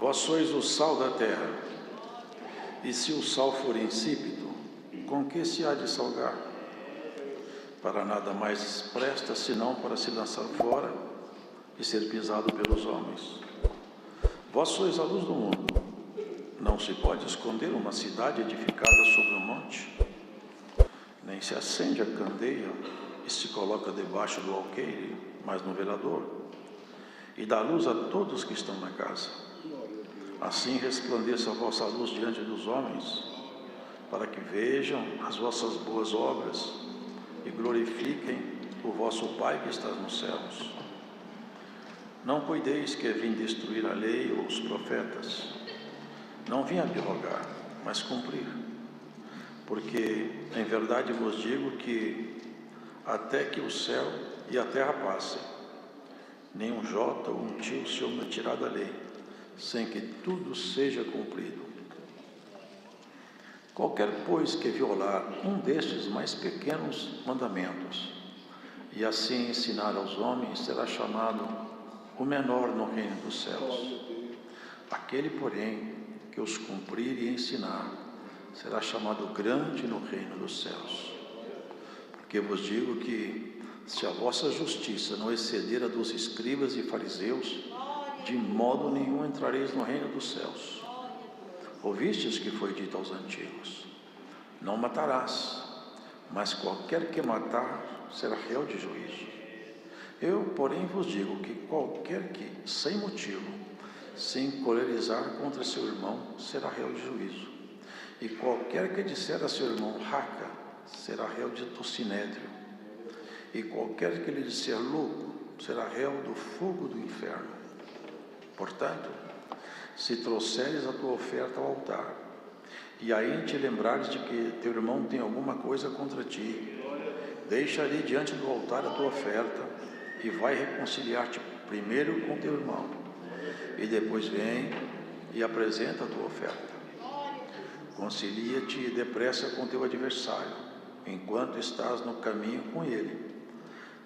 Vós sois o sal da terra, e se o sal for insípido, com que se há de salgar? Para nada mais presta, senão para se lançar fora e ser pisado pelos homens. Vós sois a luz do mundo. Não se pode esconder uma cidade edificada sobre um monte, nem se acende a candeia e se coloca debaixo do alqueire, mas no velador, e dá luz a todos que estão na casa. Assim resplandeça a vossa luz diante dos homens, para que vejam as vossas boas obras e glorifiquem o vosso Pai que está nos céus. Não cuideis que vim destruir a lei ou os profetas. Não vim abrogar, mas cumprir. Porque, em verdade vos digo que, até que o céu e a terra passem, nem um jota ou um tio se omitirá da lei, sem que tudo seja cumprido. Qualquer, pois, que violar um destes mais pequenos mandamentos, e assim ensinar aos homens, será chamado o menor no reino dos céus. Aquele, porém, que os cumprir e ensinar, será chamado grande no reino dos céus. Porque vos digo que, se a vossa justiça não exceder a dos escribas e fariseus, de modo nenhum entrareis no reino dos céus. Ouvistes que foi dito aos antigos: não matarás, mas qualquer que matar será réu de juízo. Eu, porém, vos digo que qualquer que, sem motivo, se encolerizar contra seu irmão, será réu de juízo. E qualquer que disser a seu irmão raca, será réu do sinédrio. E qualquer que lhe disser louco, será réu do fogo do inferno. Portanto, se trouxeres a tua oferta ao altar, e aí te lembrares de que teu irmão tem alguma coisa contra ti, deixa ali diante do altar a tua oferta, e vai reconciliar-te primeiro com teu irmão, e depois vem e apresenta a tua oferta. Concilia-te depressa com teu adversário, enquanto estás no caminho com ele,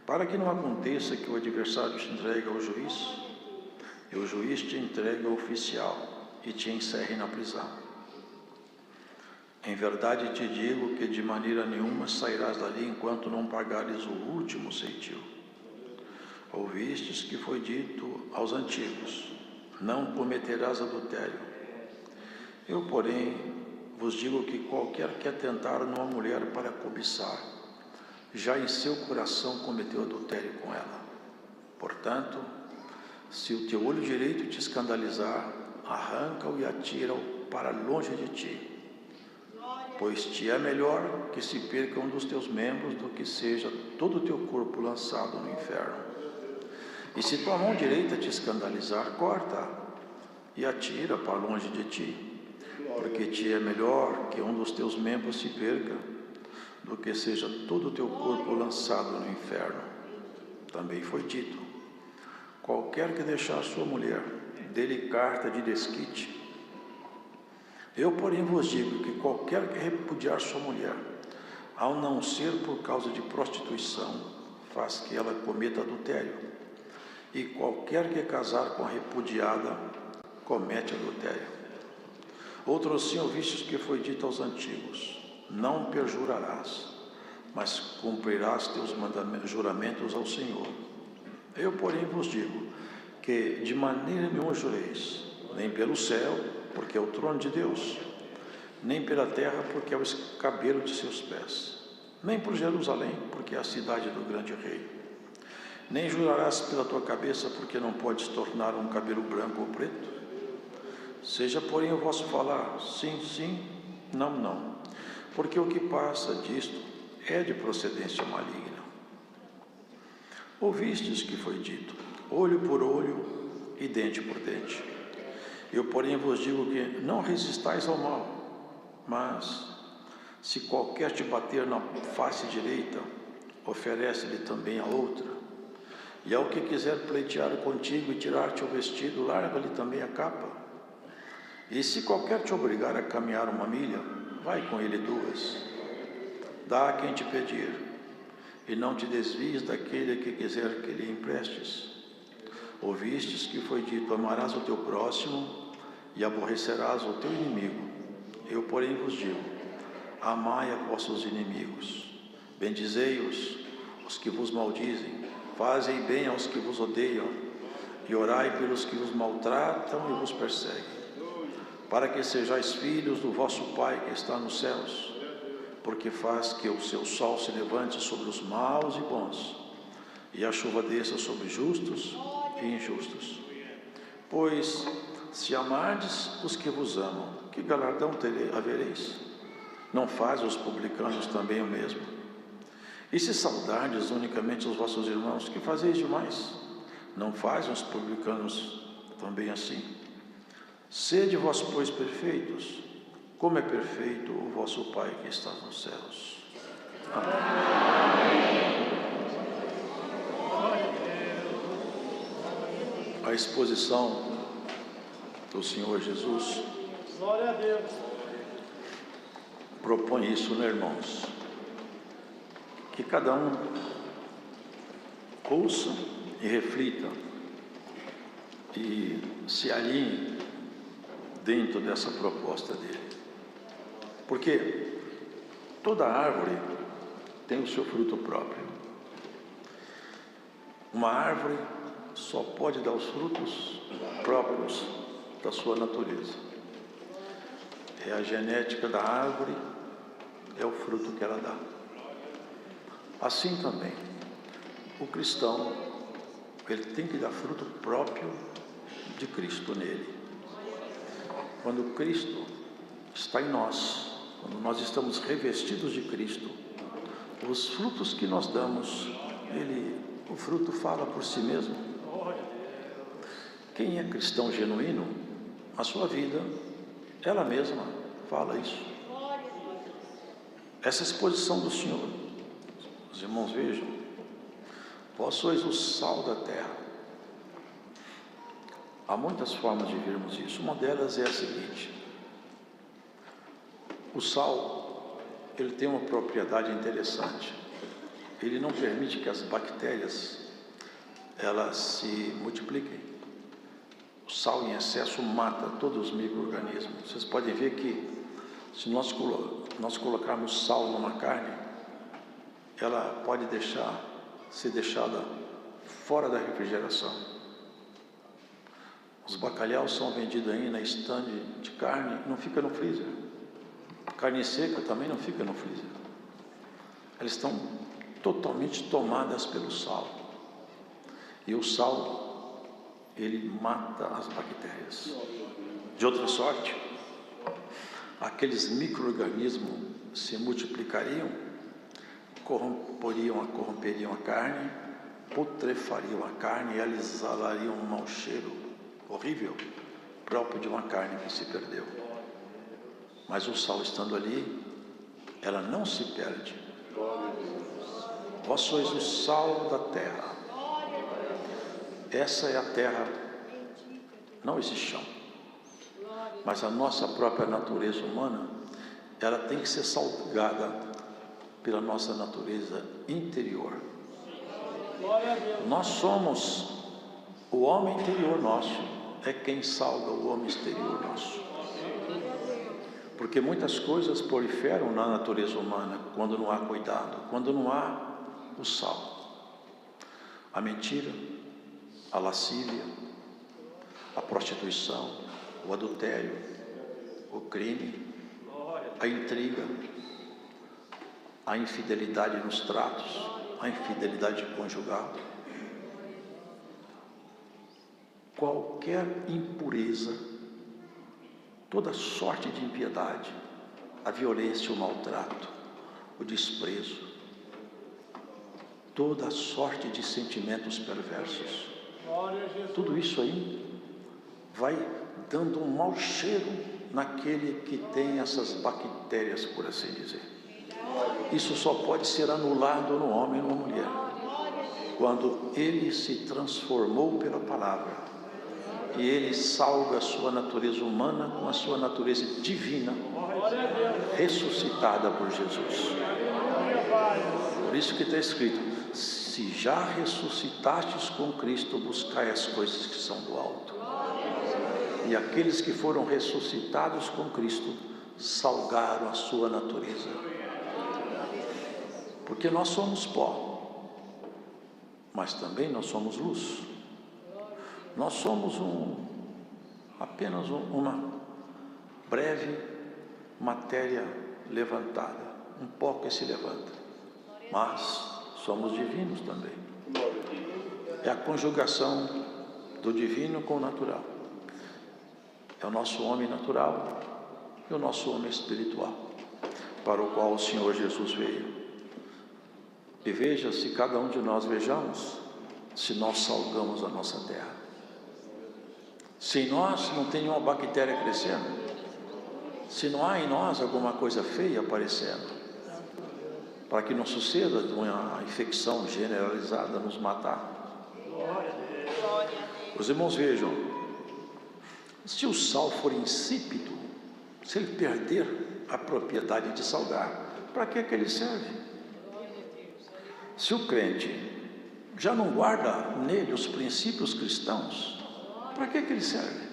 para que não aconteça que o adversário te entregue ao juiz, e o juiz te entregue ao oficial e te encerre na prisão. Em verdade te digo que de maneira nenhuma sairás dali enquanto não pagares o último ceitil. Ouvistes que foi dito aos antigos: não cometerás adultério. Eu, porém, vos digo que qualquer que atentar numa mulher para cobiçar, já em seu coração cometeu adultério com ela. Portanto, se o teu olho direito te escandalizar, arranca-o e atira-o para longe de ti. Pois te é melhor que se perca um dos teus membros do que seja todo o teu corpo lançado no inferno. E se tua mão direita te escandalizar, corta e atira para longe de ti. Porque te é melhor que um dos teus membros se perca do que seja todo o teu corpo lançado no inferno. Também foi dito: qualquer que deixar sua mulher, dê-lhe carta de desquite. Eu, porém, vos digo que qualquer que repudiar sua mulher, ao não ser por causa de prostituição, faz que ela cometa adultério. E qualquer que casar com a repudiada, comete adultério. Outro assim ouvistes que foi dito aos antigos: não perjurarás, mas cumprirás teus juramentos ao Senhor. Eu, porém, vos digo que de maneira nenhuma jureis, nem pelo céu, porque é o trono de Deus, nem pela terra, porque é o escabelo de seus pés, nem por Jerusalém, porque é a cidade do grande rei. Nem jurarás pela tua cabeça, porque não podes tornar um cabelo branco ou preto. Seja, porém, o vosso falar sim, sim, não, não, porque o que passa disto é de procedência maligna. Ouvistes que foi dito: olho por olho e dente por dente. Eu, porém, vos digo que não resistais ao mal, mas, se qualquer te bater na face direita, oferece-lhe também a outra. E ao que quiser pleitear contigo e tirar-te o vestido, larga-lhe também a capa. E se qualquer te obrigar a caminhar 1 milha, vai com ele 2. Dá a quem te pedir, e não te desvies daquele que quiser que lhe emprestes. Ouvistes que foi dito: amarás o teu próximo e aborrecerás o teu inimigo. Eu, porém, vos digo: amai a vossos inimigos, bendizei-os, os que vos maldizem, fazei bem aos que vos odeiam, e orai pelos que vos maltratam e vos perseguem, para que sejais filhos do vosso Pai que está nos céus, porque faz que o seu sol se levante sobre os maus e bons, e a chuva desça sobre justos e injustos. Pois, se amardes os que vos amam, que galardão havereis? Não fazem os publicanos também o mesmo? E se saudardes unicamente os vossos irmãos, que fazeis demais? Não fazem os publicanos também assim? Sede vós, pois, perfeitos, como é perfeito o vosso Pai que está nos céus. Amém. A exposição do Senhor Jesus glória a Deus, propõe isso, né, irmãos? Que cada um ouça e reflita e se alinhe dentro dessa proposta dele. Porque toda árvore tem o seu fruto próprio. Uma árvore só pode dar os frutos próprios da sua natureza. É a genética da árvore, é o fruto que ela dá. Assim também, o cristão, ele tem que dar fruto próprio de Cristo nele. Quando Cristo está em nós, quando nós estamos revestidos de Cristo, os frutos que nós damos, o fruto fala por si mesmo. Quem é cristão genuíno, a sua vida, ela mesma fala isso. Essa exposição do Senhor, os irmãos vejam, vós sois o sal da terra. Há muitas formas de vermos isso. Uma delas é a seguinte: o sal, ele tem uma propriedade interessante. Ele não permite que as bactérias elas se multipliquem. O sal em excesso mata todos os micro-organismos. Vocês podem ver que se nós colocarmos sal numa carne, ela pode ser deixada fora da refrigeração. Os bacalhaus são vendidos aí na estande de carne, não fica no freezer. Carne seca também não fica no freezer. Elas estão totalmente tomadas pelo sal. E o sal, ele mata as bactérias. De outra sorte, aqueles micro-organismos se multiplicariam, corromperiam a carne, putrefariam a carne e eles exalariam um mau cheiro horrível, próprio de uma carne que se perdeu. Mas o sal estando ali, ela não se perde. Vós sois o sal da terra. Essa é a terra, não esse chão, mas a nossa própria natureza humana, ela tem que ser salgada pela nossa natureza interior. Nós somos, o homem interior nosso é quem salga o homem exterior nosso. Porque muitas coisas proliferam na natureza humana quando não há cuidado, quando não há o sal. A mentira, a lascívia, a prostituição, o adultério, o crime, a intriga, a infidelidade nos tratos, a infidelidade conjugal, qualquer impureza, toda sorte de impiedade, a violência, o maltrato, o desprezo, toda sorte de sentimentos perversos. Tudo isso aí vai dando um mau cheiro naquele que tem essas bactérias, por assim dizer. Isso só pode ser anulado no homem ou na mulher, quando ele se transformou pela palavra e ele salga a sua natureza humana com a sua natureza divina, ressuscitada por Jesus. Por isso que está escrito: se já ressuscitastes com Cristo, buscai as coisas que são do alto. E aqueles que foram ressuscitados com Cristo salgaram a sua natureza. Porque nós somos pó, mas também nós somos luz. Nós somos apenas uma breve matéria levantada, um pó que se levanta, mas somos divinos também. É a conjugação do divino com o natural. É o nosso homem natural e o nosso homem espiritual, para o qual o Senhor Jesus veio. E veja, se cada um de nós vejamos, se nós salgamos a nossa terra. Se em nós não tem nenhuma bactéria crescendo, se não há em nós alguma coisa feia aparecendo, para que não suceda de uma infecção generalizada nos matar. Os irmãos vejam, se o sal for insípido, se ele perder a propriedade de salgar, para que ele serve? Se o crente já não guarda nele os princípios cristãos, para que ele serve?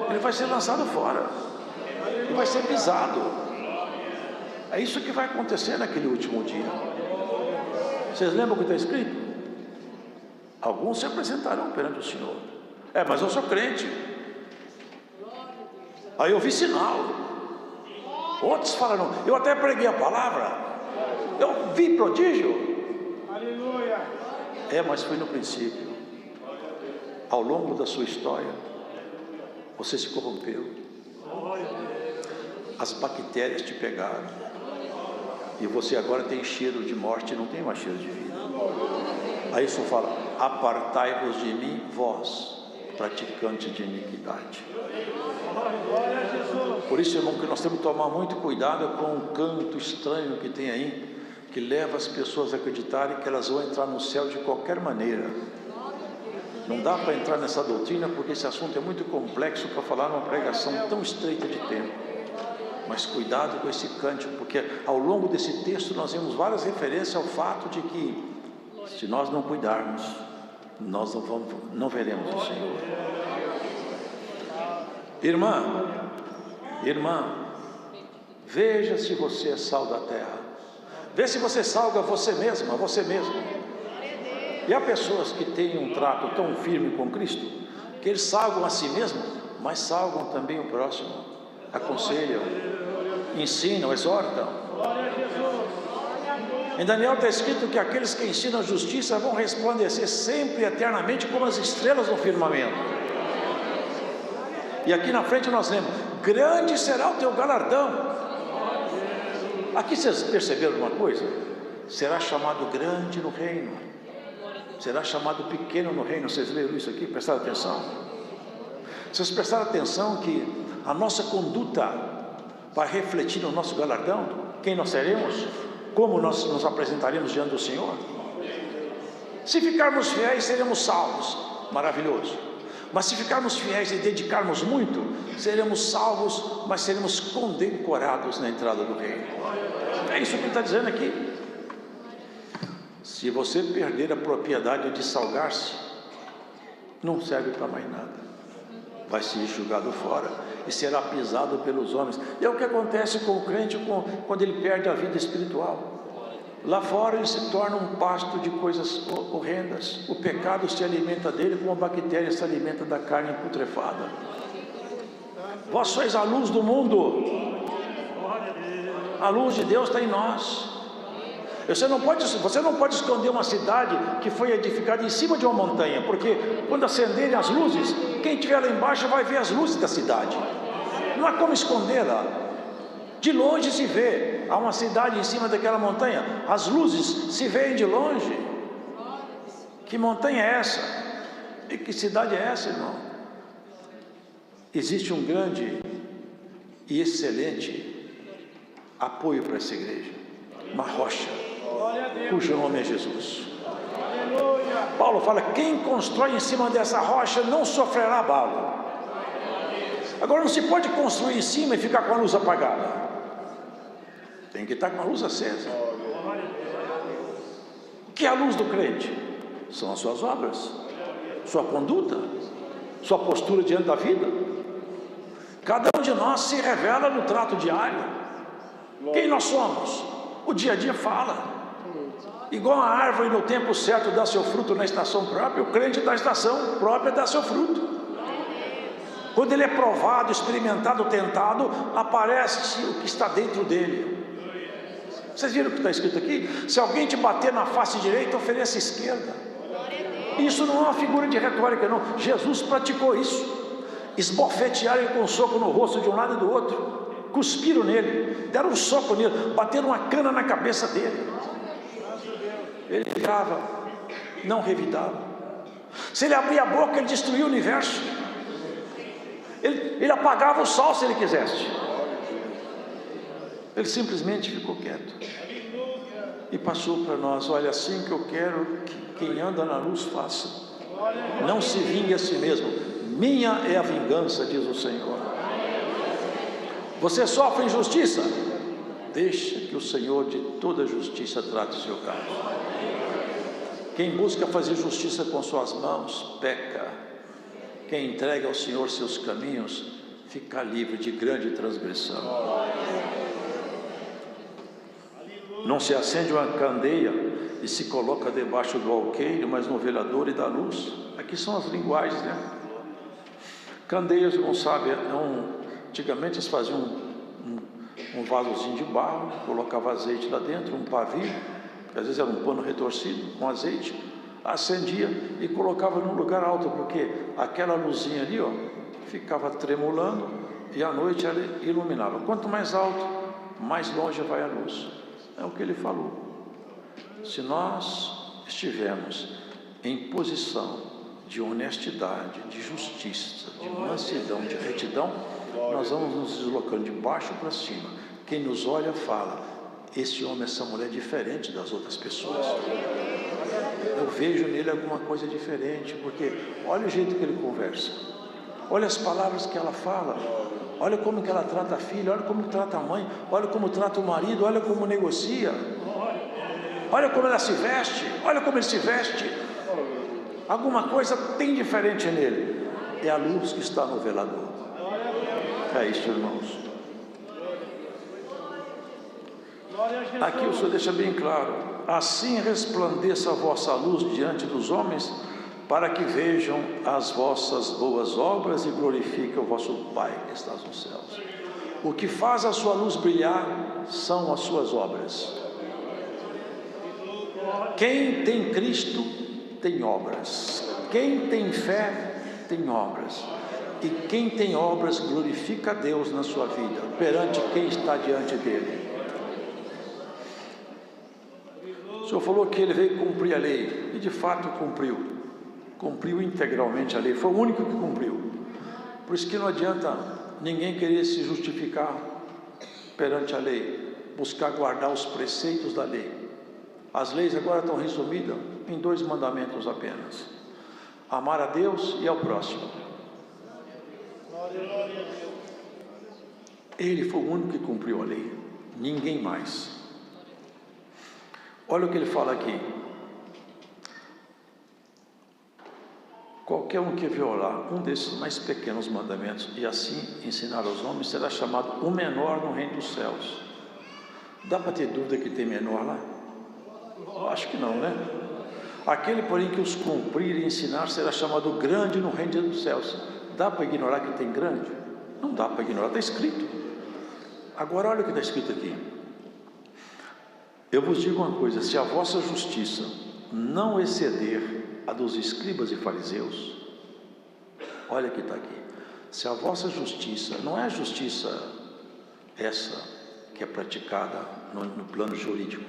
Ele vai ser lançado fora, ele vai ser pisado. É isso que vai acontecer naquele último dia. Vocês lembram o que está escrito? Alguns se apresentarão perante o Senhor. Mas eu sou crente. Aí eu vi sinal. Outros falaram, eu até preguei a palavra, eu vi prodígio. Aleluia. Mas foi no princípio. Ao longo da sua história, você se corrompeu. As bactérias te pegaram. E você agora tem cheiro de morte e não tem mais cheiro de vida. Aí isso fala, apartai-vos de mim, vós, praticantes de iniquidade. Por isso, irmão, que nós temos que tomar muito cuidado com um canto estranho que tem aí, que leva as pessoas a acreditarem que elas vão entrar no céu de qualquer maneira. Não dá para entrar nessa doutrina, porque esse assunto é muito complexo para falar numa pregação tão estreita de tempo. Mas cuidado com esse cântico, porque ao longo desse texto nós vemos várias referências ao fato de que, se nós não cuidarmos, nós não veremos o Senhor. Irmã, veja se você é sal da terra. Vê se você salga você mesma, você mesmo. E há pessoas que têm um trato tão firme com Cristo, que eles salgam a si mesmos, mas salgam também o próximo, aconselham, ensinam, exortam. Em Daniel está escrito que aqueles que ensinam a justiça vão resplandecer sempre, eternamente, como as estrelas no firmamento. E aqui na frente nós lemos, grande será o teu galardão. Aqui vocês perceberam uma coisa? Será chamado grande no reino, será chamado pequeno no reino. Vocês leram isso aqui? Prestaram atenção? Vocês prestaram atenção que a nossa conduta vai refletir no nosso galardão? Quem nós seremos? Como nós nos apresentaremos diante do Senhor? Se ficarmos fiéis, seremos salvos, maravilhoso. Mas se ficarmos fiéis e dedicarmos muito, seremos salvos, mas seremos condecorados na entrada do reino. É isso que ele está dizendo aqui. Se você perder a propriedade de salgar-se, não serve para mais nada. Vai ser jogado fora e será pisado pelos homens. E é o que acontece com o crente quando ele perde a vida espiritual. Lá fora ele se torna um pasto de coisas horrendas. O pecado se alimenta dele como a bactéria se alimenta da carne putrefada. Vós sois a luz do mundo. A luz de Deus está em nós. Você não pode esconder uma cidade que foi edificada em cima de uma montanha, porque quando acenderem as luzes, quem estiver lá embaixo vai ver as luzes da cidade. Não há como escondê-la. De longe se vê, há uma cidade em cima daquela montanha, as luzes se veem de longe. Que montanha é essa? E que cidade é essa, irmão? Existe um grande e excelente apoio para essa igreja, uma rocha, cujo nome é Jesus. Paulo fala, quem constrói em cima dessa rocha não sofrerá abalo. Agora não se pode construir em cima e ficar com a luz apagada. Tem que estar com a luz acesa. O que é a luz do crente? São as suas obras, sua conduta. sua postura diante da vida. Cada um de nós se revela no trato diário. Quem nós somos? O dia a dia fala. Igual a árvore no tempo certo dá seu fruto na estação própria, o crente da estação própria dá seu fruto. Quando ele é provado, experimentado, tentado, aparece o que está dentro dele. Vocês viram o que está escrito aqui? Se alguém te bater na face direita, ofereça a esquerda. Isso não é uma figura de retórica, não. Jesus praticou isso. Esbofetearam ele com um soco no rosto de um lado e do outro. Cuspiram nele, deram um soco nele, bateram uma cana na cabeça dele. Ele virava, não revidava. Se ele abria a boca, ele destruía o universo. Ele apagava o sol se ele quisesse. Ele simplesmente ficou quieto e passou para nós: olha, assim que eu quero que quem anda na luz faça. Não se vingue a si mesmo, minha é a vingança, diz o Senhor. Você sofre injustiça? Deixa que o Senhor de toda justiça trate o seu caso. Quem busca fazer justiça com suas mãos, peca. Quem entrega ao Senhor seus caminhos, fica livre de grande transgressão. Não se acende uma candeia e se coloca debaixo do alqueire, mas no velador e da luz. Aqui são as linguagens, né? Candeias, não sabe, antigamente eles faziam um vasozinho de barro, colocava azeite lá dentro, um pavio, que às vezes era um pano retorcido com azeite, acendia e colocava num lugar alto, porque aquela luzinha ali, ó, ficava tremulando e à noite ela iluminava. Quanto mais alto, mais longe vai a luz. É o que ele falou. Se nós estivermos em posição de honestidade, de justiça, de mansidão, de retidão, nós vamos nos deslocando de baixo para cima. Quem nos olha fala: esse homem, essa mulher é diferente das outras pessoas. Eu vejo nele alguma coisa diferente, porque olha o jeito que ele conversa, olha as palavras que ela fala, olha como que ela trata a filha, olha como trata a mãe, olha como trata o marido, olha como negocia, olha como ela se veste, olha como ele se veste. Alguma coisa tem diferente nele. É a luz que está no velador. É isso, irmãos. Aqui o Senhor deixa bem claro: assim resplandeça a vossa luz diante dos homens, para que vejam as vossas boas obras e glorifiquem o vosso Pai que está nos céus. O que faz a sua luz brilhar são as suas obras. Quem tem Cristo tem obras. Quem tem fé tem obras. E quem tem obras glorifica a Deus na sua vida, perante quem está diante dele. O Senhor falou que ele veio cumprir a lei, e de fato cumpriu integralmente a lei, foi o único que cumpriu. Por isso que não adianta ninguém querer se justificar perante a lei, buscar guardar os preceitos da lei. As leis agora estão resumidas em 2 mandamentos apenas: amar a Deus e ao próximo. Ele foi o único que cumpriu a lei, ninguém mais. Olha o que ele fala aqui: qualquer um que violar um desses mais pequenos mandamentos e assim ensinar aos homens, será chamado o menor no reino dos céus. Dá para ter dúvida que tem menor lá? Acho que não, né? Aquele, porém, que os cumprir e ensinar, será chamado grande no reino dos céus. Dá para ignorar que tem grande? Não dá para ignorar, está escrito. Agora olha o que está escrito aqui: eu vos digo uma coisa, se a vossa justiça não exceder a dos escribas e fariseus, olha que está aqui, se a vossa justiça, não é a justiça essa que é praticada no plano jurídico,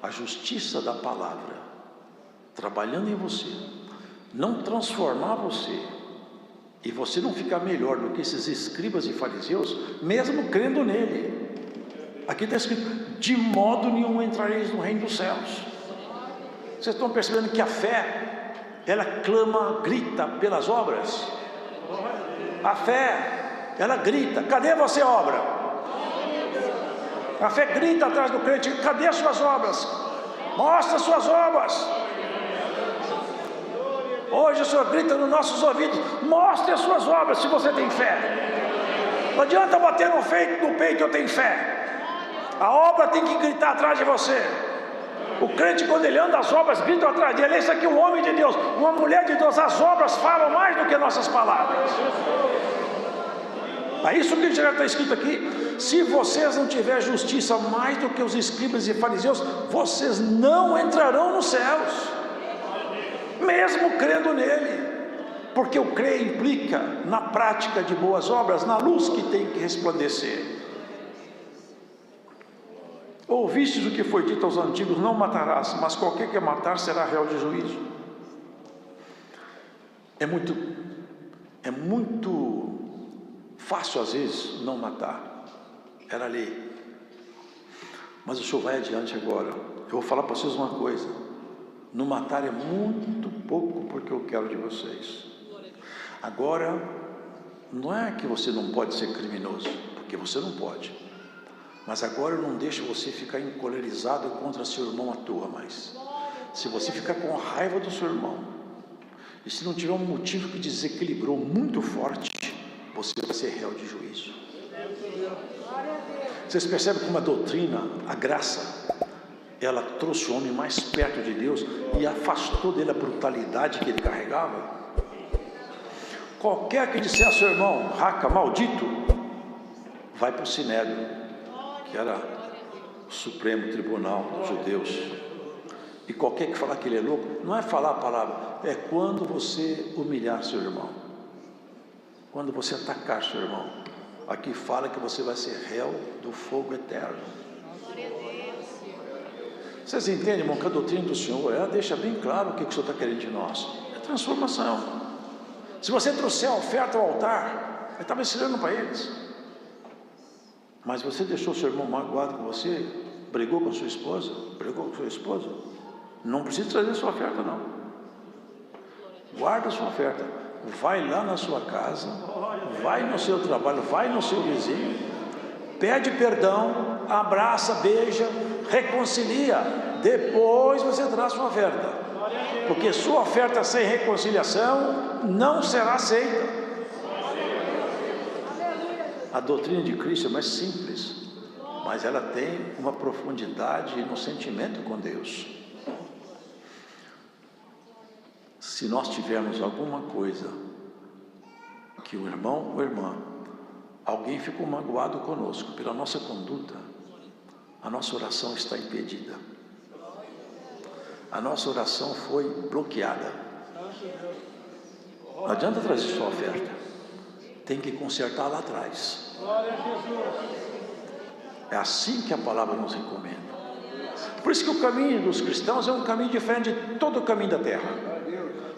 a justiça da palavra, trabalhando em você, não transformar você, e você não ficar melhor do que esses escribas e fariseus, mesmo crendo nele. Aqui está escrito: de modo nenhum entrareis no reino dos céus. Vocês estão percebendo que a fé, ela clama, grita pelas obras? A fé, ela grita: cadê você, obra? A fé grita atrás do crente: cadê as suas obras? Mostra as suas obras. Oh hoje o Senhor grita nos nossos ouvidos: mostre as suas obras se você tem fé. Não adianta bater no peito, eu tenho fé. A obra tem que gritar atrás de você. O crente, quando ele anda, as obras gritam atrás dele. Esse aqui é um homem de Deus, uma mulher de Deus. As obras falam mais do que nossas palavras. É isso que já está escrito aqui: se vocês não tiverem justiça mais do que os escribas e fariseus, vocês não entrarão nos céus, mesmo crendo nele. Porque o crer implica na prática de boas obras, na luz que tem que resplandecer. Ouvistes o que foi dito aos antigos: não matarás, mas qualquer que matar será réu de juízo. É muito fácil às vezes não matar, era lei. Mas o Senhor vai adiante agora. Eu vou falar para vocês uma coisa: não matar é muito pouco porque eu quero de vocês. Agora, não é que você não pode ser criminoso, porque você não pode. Mas agora eu não deixo você ficar encolerizado contra seu irmão à toa mais. Se você ficar com raiva do seu irmão, e se não tiver um motivo que desequilibrou muito forte, você vai ser réu de juízo. Vocês percebem como a doutrina, a graça, ela trouxe o homem mais perto de Deus e afastou dele a brutalidade que ele carregava? Qualquer que disser a seu irmão: raca, maldito, vai para o Sinédrio, que era o Supremo Tribunal dos Judeus. E qualquer que falar que ele é louco, não é falar a palavra, é quando você humilhar seu irmão, quando você atacar seu irmão. Aqui fala que você vai ser réu do fogo eterno. Vocês entendem, irmão, que a doutrina do Senhor, ela deixa bem claro o que o Senhor está querendo de nós: é transformação. Se você trouxer a oferta ao altar, ele estava ensinando para eles. Mas você deixou seu irmão magoado com você, brigou com sua esposa, não precisa trazer sua oferta não. Guarda a sua oferta, vai lá na sua casa, vai no seu trabalho, vai no seu vizinho, pede perdão, abraça, beija, reconcilia, depois você traz sua oferta. Porque sua oferta sem reconciliação não será aceita. A doutrina de Cristo é mais simples, mas ela tem uma profundidade no sentimento com Deus. Se nós tivermos alguma coisa que o irmão ou irmã, alguém ficou magoado conosco pela nossa conduta, a nossa oração está impedida. A nossa oração foi bloqueada. Não adianta trazer sua oferta, tem que consertar lá atrás. É assim que a palavra nos recomenda. Por isso que o caminho dos cristãos é um caminho diferente de todo o caminho da terra.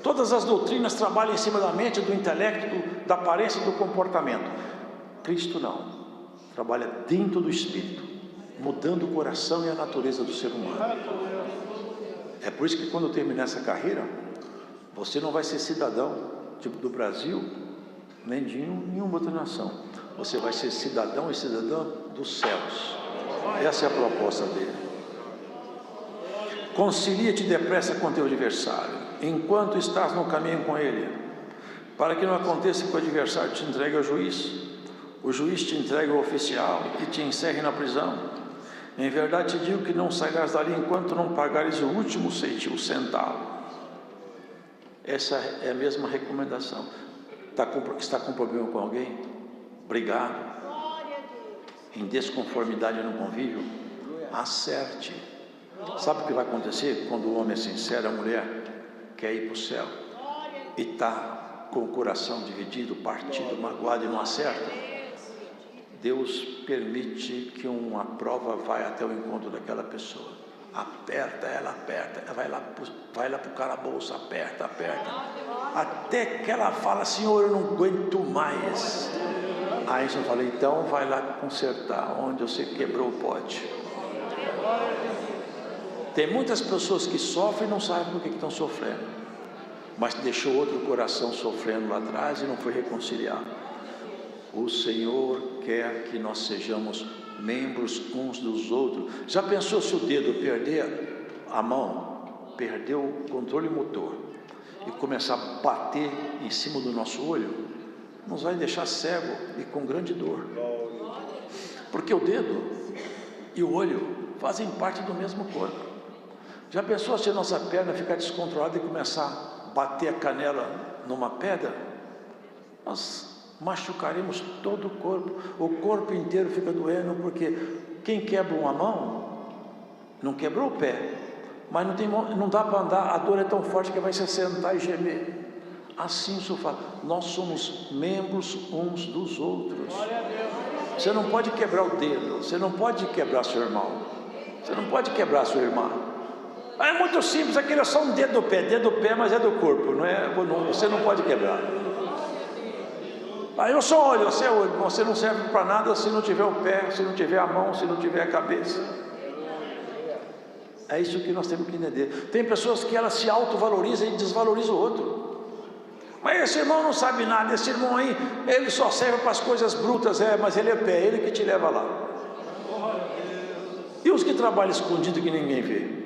Todas as doutrinas trabalham em cima da mente, do intelecto, da aparência e do comportamento. Cristo não, trabalha dentro do espírito, mudando o coração e a natureza do ser humano. É por isso que quando terminar essa carreira, você não vai ser cidadão do Brasil, nem de nenhuma outra nação. Você vai ser cidadão e cidadã dos céus. Essa é a proposta dele. Concilia-te depressa com teu adversário, enquanto estás no caminho com ele, para que não aconteça que o adversário te entregue ao juiz, o juiz te entregue ao oficial e te encerre na prisão. Em verdade te digo que não sairás dali enquanto não pagares o último centavo. Essa é a mesma recomendação. Está com problema com alguém? Brigado? Em desconformidade no convívio? Acerte. Sabe o que vai acontecer quando o homem é sincero, a mulher quer ir para o céu e está com o coração dividido, partido, magoado e não acerta? Deus permite que uma prova vá até o encontro daquela pessoa. Aperta, ela vai lá para o calabouço, aperta, até que ela fala: Senhor, eu não aguento mais. Aí eu falei: então vai lá consertar onde você quebrou o pote. Tem muitas pessoas que sofrem e não sabem por que estão sofrendo, mas deixou outro coração sofrendo lá atrás e não foi reconciliar. O Senhor quer que nós sejamos membros uns dos outros. Já pensou se o dedo perder a mão, perdeu o controle motor e começar a bater em cima do nosso olho, nos vai deixar cego e com grande dor. Porque o dedo e o olho fazem parte do mesmo corpo. Já pensou se a nossa perna ficar descontrolada e começar a bater a canela numa pedra? Nós machucaremos todo o corpo inteiro fica doendo, porque quem quebra uma mão, não quebrou o pé, mas não dá para andar, a dor é tão forte que vai se sentar e gemer. Assim isso fala, nós somos membros uns dos outros. Você não pode quebrar o dedo, você não pode quebrar seu irmão, você não pode quebrar sua irmã. É muito simples, aquele é só um dedo do pé, mas é do corpo, não é? Você não pode quebrar. Eu sou olho, você é olho, você não serve para nada se não tiver o pé, se não tiver a mão, se não tiver a cabeça. É isso que nós temos que entender. Tem pessoas que elas se autovalorizam e desvalorizam o outro. Mas esse irmão não sabe nada, esse irmão aí, ele só serve para as coisas brutas, mas ele é pé, ele que te leva lá. E os que trabalham escondido que ninguém vê?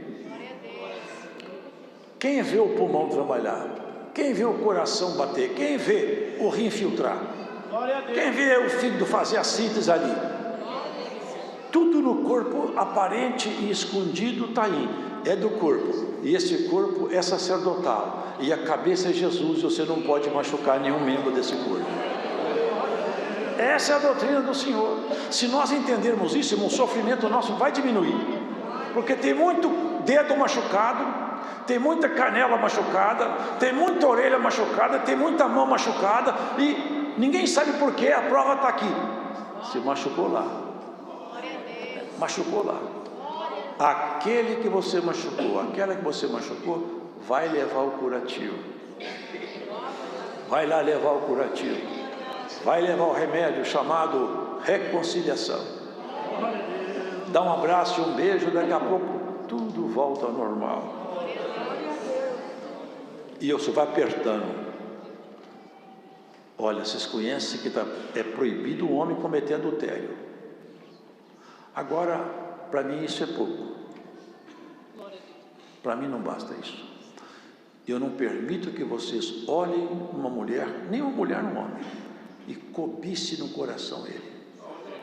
Quem vê o pulmão trabalhar? Quem vê o coração bater? Quem vê o rim filtrar? Quem vê o fígado fazer a síntese ali? Tudo no corpo, aparente e escondido, está aí, é do corpo. E esse corpo é sacerdotal, e a cabeça é Jesus, e você não pode machucar nenhum membro desse corpo. Essa é a doutrina do Senhor. Se nós entendermos isso, o sofrimento nosso vai diminuir, porque tem muito dedo machucado, tem muita canela machucada, tem muita orelha machucada, tem muita mão machucada, e ninguém sabe por quê, a prova está aqui. Se machucou lá. Machucou lá. Aquele que você machucou, aquela que você machucou, vai levar o curativo. Vai lá levar o curativo. Vai levar o remédio chamado reconciliação. Dá um abraço e um beijo, daqui a pouco tudo volta ao normal. E você vai apertando. Olha, vocês conhecem que é proibido o homem cometer adultério. Agora, para mim isso é pouco. Para mim não basta isso. Eu não permito que vocês olhem uma mulher, nem uma mulher no homem, e cobice no coração ele.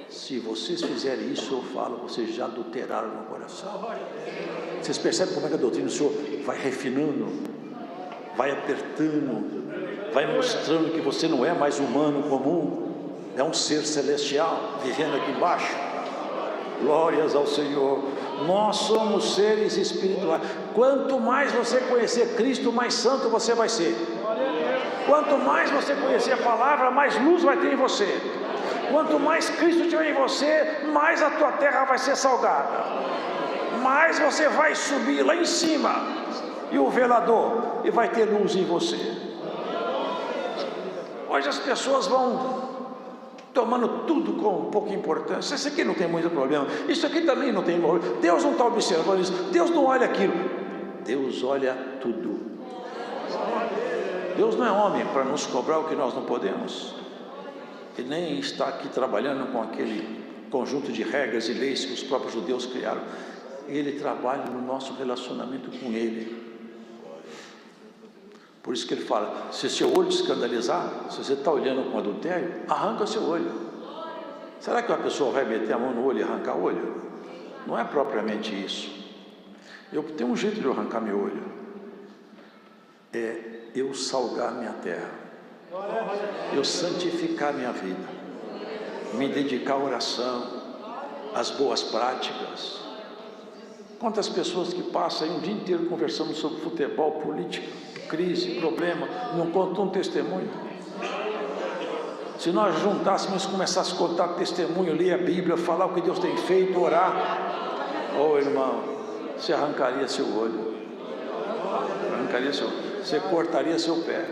Se vocês fizerem isso, eu falo, vocês já adulteraram no coração. Vocês percebem como é que a doutrina do Senhor vai refinando, vai apertando, vai mostrando que você não é mais humano comum, é um ser celestial vivendo aqui embaixo. Glórias ao Senhor. Nós somos seres espirituais. Quanto mais você conhecer Cristo, mais santo você vai ser. Quanto mais você conhecer a palavra, mais luz vai ter em você. Quanto mais Cristo tiver em você, mais a tua terra vai ser salgada. Mais você vai subir lá em cima, e o velador, e vai ter luz em você. Hoje as pessoas vão tomando tudo com pouca importância. Isso aqui não tem muito problema, isso aqui também não tem problema. Deus não está observando isso, Deus não olha aquilo. Deus olha tudo. Deus não é homem para nos cobrar o que nós não podemos. Ele nem está aqui trabalhando com aquele conjunto de regras e leis que os próprios judeus criaram. Ele trabalha no nosso relacionamento com Ele. Por isso que ele fala, se seu olho te escandalizar, se você está olhando com adultério, arranca seu olho. Será que uma pessoa vai meter a mão no olho e arrancar o olho? Não é propriamente isso. Eu tenho um jeito de eu arrancar meu olho. É eu salgar minha terra. Eu santificar minha vida. Me dedicar à oração, às boas práticas. Quantas pessoas que passam aí um dia inteiro conversando sobre futebol, política, crise, problema, não contam um testemunho. Se nós juntássemos e começássemos a contar testemunho, ler a Bíblia, falar o que Deus tem feito, orar, irmão, você arrancaria seu olho, você cortaria seu pé.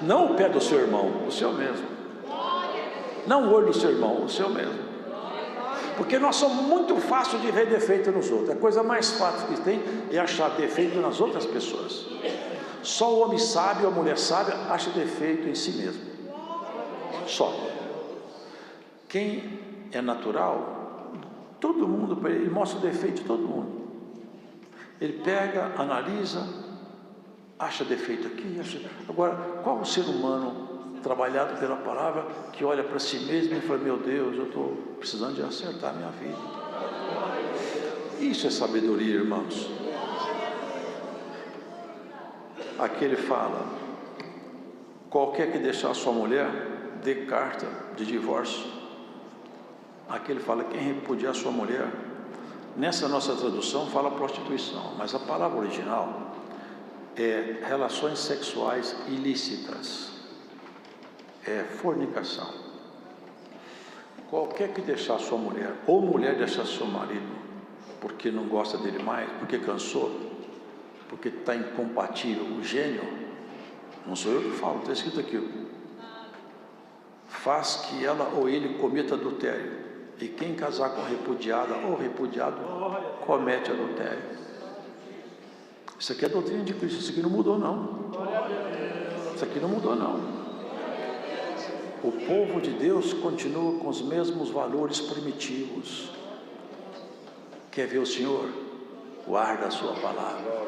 Não o pé do seu irmão, o seu mesmo. Não o olho do seu irmão, o seu mesmo. Porque nós somos muito fáceis de ver defeito nos outros. A coisa mais fácil que tem é achar defeito nas outras pessoas. Só o homem sábio, a mulher sábia, acha defeito em si mesmo. Só. Quem é natural, todo mundo, ele mostra o defeito de todo mundo. Ele pega, analisa, acha defeito aqui, Agora, qual o ser humano trabalhado pela palavra que olha para si mesmo e fala: meu Deus, eu estou precisando de acertar a minha vida? Isso é sabedoria, irmãos. Aqui ele fala: qualquer que deixar sua mulher, dê carta de divórcio. Aqui ele fala: quem repudiar sua mulher. Nessa nossa tradução fala prostituição, mas a palavra original é relações sexuais ilícitas, é fornicação. Qualquer que deixar sua mulher, ou mulher deixar seu marido, porque não gosta dele mais, porque cansou, porque está incompatível, o gênio, não sou eu que falo, está escrito aqui, faz que ela ou ele cometa adultério, e quem casar com repudiada ou repudiado, comete adultério. Isso aqui é a doutrina de Cristo, isso aqui não mudou não, isso aqui não mudou não. O povo de Deus continua com os mesmos valores primitivos. Quer ver o Senhor? Guarda a sua palavra.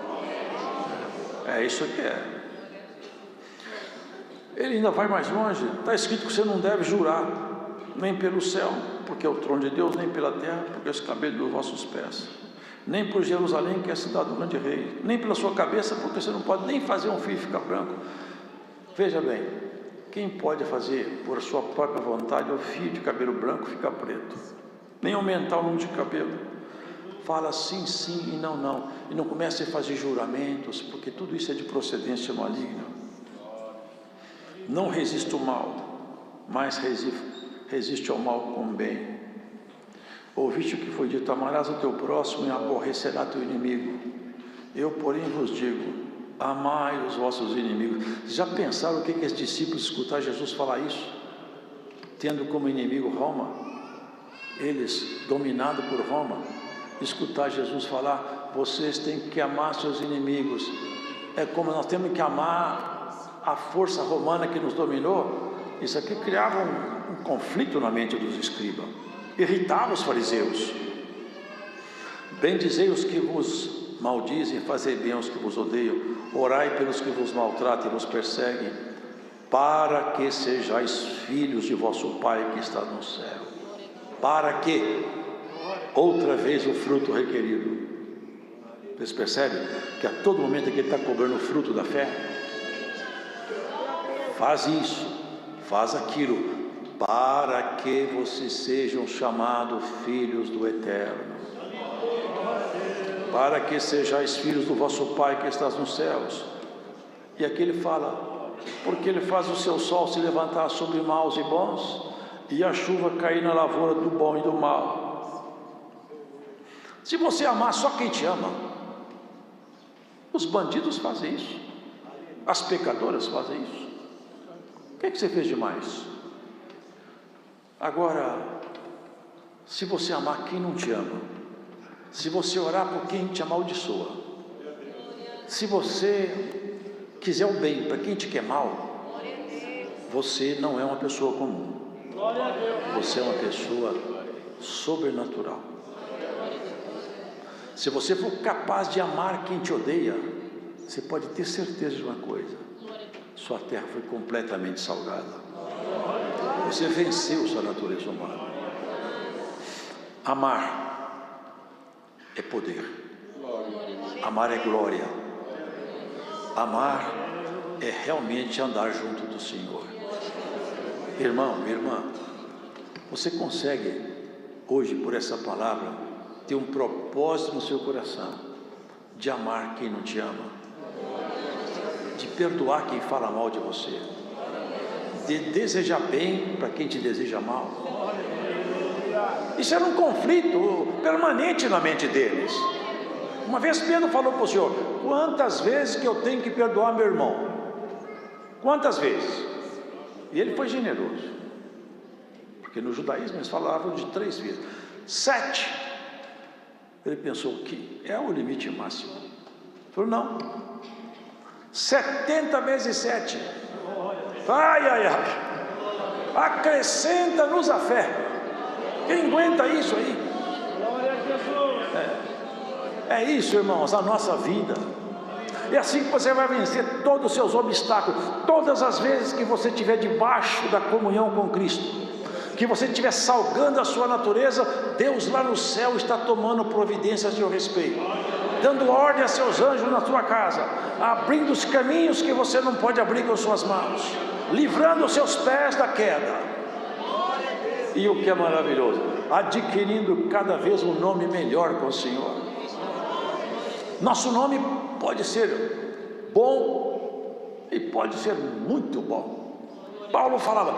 É isso que é. Ele ainda vai mais longe. Está escrito que você não deve jurar, nem pelo céu, porque é o trono de Deus, nem pela terra, porque é os cabelos dos vossos pés, nem por Jerusalém, que é a cidade do grande rei, nem pela sua cabeça, porque você não pode nem fazer um fio ficar branco. Veja bem, quem pode fazer por sua própria vontade o fio de cabelo branco ficar preto, nem aumentar o número de cabelo? Fala sim, sim e não, não, e não comece a fazer juramentos, porque tudo isso é de procedência maligna. Não resista o mal, mas resiste ao mal com o bem. Ouviste o que foi dito: amarás o teu próximo e aborrecerá teu inimigo. Eu, porém, vos digo: amai os vossos inimigos. Já pensaram o que os discípulos escutar Jesus falar isso? Tendo como inimigo Roma, eles dominados por Roma, escutar Jesus falar: vocês têm que amar seus inimigos. É como nós temos que amar a força romana que nos dominou. Isso aqui criava um conflito na mente dos escribas, irritava os fariseus. Bendizei os que vos maldizem, fazei bem aos que vos odeiam, orai pelos que vos maltratam e vos perseguem, para que sejais filhos de vosso Pai que está no céu. Para que? Outra vez o fruto requerido. Vocês percebem que a todo momento que ele está cobrando o fruto da fé? Faz isso, faz aquilo, para que vocês sejam chamados filhos do Eterno, para que sejais filhos do vosso Pai que estás nos céus. E aqui ele fala: porque ele faz o seu sol se levantar sobre maus e bons, e a chuva cair na lavoura do bom e do mal. Se você amar só quem te ama, os bandidos fazem isso, as pecadoras fazem isso. O que é que você fez demais? Agora, se você amar quem não te ama, se você orar por quem te amaldiçoa, se você quiser o bem para quem te quer mal, você não é uma pessoa comum, você é uma pessoa sobrenatural. Se você for capaz de amar quem te odeia, você pode ter certeza de uma coisa: sua terra foi completamente salgada. Você venceu sua natureza humana. Amar é poder. Amar é glória. Amar é realmente andar junto do Senhor. Irmão, minha irmã, você consegue hoje, por essa palavra, ter um propósito no seu coração de amar quem não te ama, de perdoar quem fala mal de você, de desejar bem para quem te deseja mal? Isso era um conflito permanente na mente deles. Uma vez Pedro falou para o Senhor: quantas vezes que eu tenho que perdoar meu irmão? Quantas vezes? E ele foi generoso, porque no judaísmo eles falavam de 3 vezes. 7. Ele pensou que é o limite máximo. Ele falou: não, 70 vezes 7. Ai, ai, ai. Acrescenta-nos a fé. Quem aguenta isso aí? É isso, irmãos, a nossa vida. É assim que você vai vencer todos os seus obstáculos. Todas as vezes que você estiver debaixo da comunhão com Cristo, que você estiver salgando a sua natureza, Deus lá no céu está tomando providências a seu respeito, dando ordem a seus anjos na sua casa, abrindo os caminhos que você não pode abrir com suas mãos, livrando os seus pés da queda. E o que é maravilhoso, adquirindo cada vez um nome melhor com o Senhor. Nosso nome pode ser bom e pode ser muito bom. Paulo falava,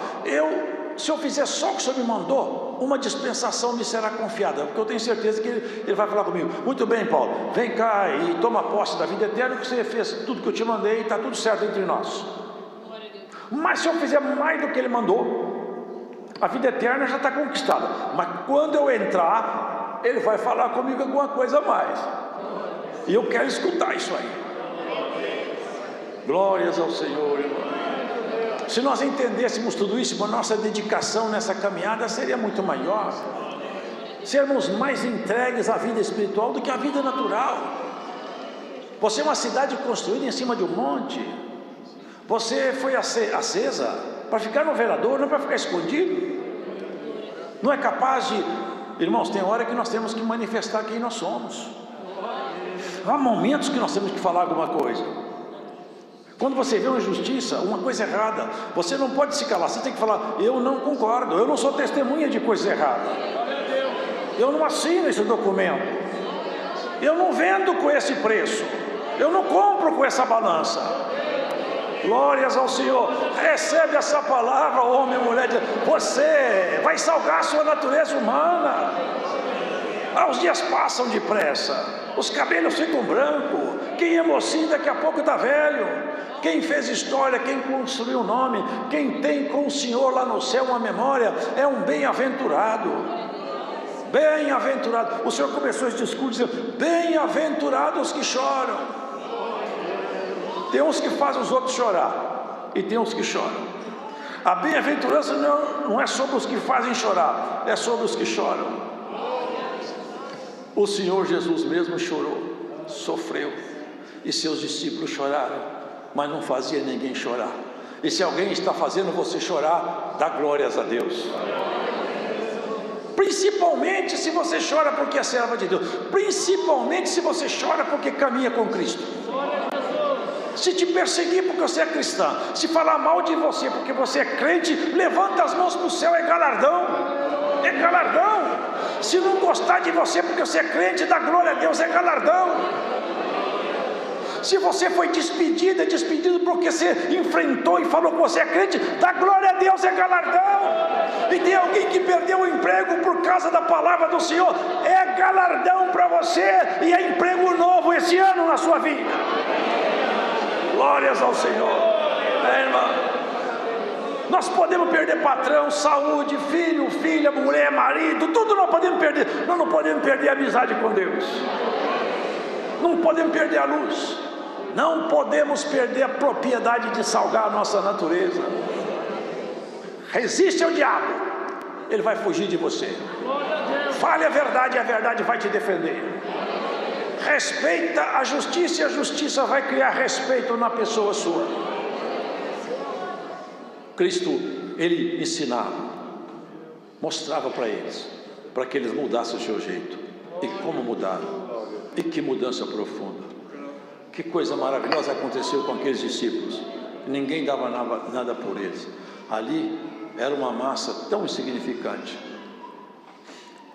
se eu fizer só o que o Senhor me mandou, uma dispensação me será confiada, porque eu tenho certeza que ele vai falar comigo, muito bem Paulo, vem cá e toma posse da vida eterna, que você fez tudo que eu te mandei e está tudo certo entre nós. Mas se eu fizer mais do que ele mandou, a vida eterna já está conquistada, mas quando eu entrar, ele vai falar comigo alguma coisa a mais, e eu quero escutar isso aí. Glórias ao Senhor, irmão. Se nós entendêssemos tudo isso, a nossa dedicação nessa caminhada seria muito maior, sermos mais entregues à vida espiritual do que à vida natural. Você é uma cidade construída em cima de um monte, você foi acesa para ficar no velador, não para ficar escondido. Não é capaz de... Irmãos, tem hora que nós temos que manifestar quem nós somos. Há momentos que nós temos que falar alguma coisa. Quando você vê uma injustiça, uma coisa errada, você não pode se calar, você tem que falar, eu não concordo, eu não sou testemunha de coisa errada, eu não assino esse documento, eu não vendo com esse preço, eu não compro com essa balança. Glórias ao Senhor. Recebe essa palavra, homem e mulher, você vai salgar a sua natureza humana. Os dias passam depressa, os cabelos ficam brancos, quem é mocinho daqui a pouco está velho, quem fez história, quem construiu o nome, quem tem com o Senhor lá no céu uma memória, é um bem-aventurado. Bem-aventurado. O Senhor começou esse discurso dizendo, bem-aventurados que choram. Tem uns que fazem os outros chorar, e tem uns que choram. A bem-aventurança não é sobre os que fazem chorar, é sobre os que choram. O Senhor Jesus mesmo chorou, sofreu, e seus discípulos choraram, mas não fazia ninguém chorar. E se alguém está fazendo você chorar, dá glórias a Deus. Principalmente se você chora porque é serva de Deus, principalmente se você chora porque caminha com Cristo. Se te perseguir porque você é cristã, se falar mal de você porque você é crente, levanta as mãos para o céu, é galardão, é galardão. Se não gostar de você porque você é crente, dá glória a Deus, é galardão. Se você foi despedido porque você enfrentou e falou que você é crente, dá glória a Deus, é galardão. E tem alguém que perdeu o emprego por causa da palavra do Senhor, é galardão para você, e é emprego novo esse ano na sua vida. Glórias ao Senhor. Irmão, nós podemos perder patrão, saúde, filho, filha, mulher, marido, tudo nós podemos perder. Nós não podemos perder a amizade com Deus, não podemos perder a luz, não podemos perder a propriedade de salgar a nossa natureza. Resiste ao diabo, ele vai fugir de você. Fale a verdade e a verdade vai te defender. Respeita a justiça e a justiça vai criar respeito na pessoa sua. Cristo, ele ensinava, mostrava para eles, para que eles mudassem o seu jeito. E como mudaram? E que mudança profunda. Que coisa maravilhosa aconteceu com aqueles discípulos. Ninguém dava nada por eles. Ali era uma massa tão insignificante.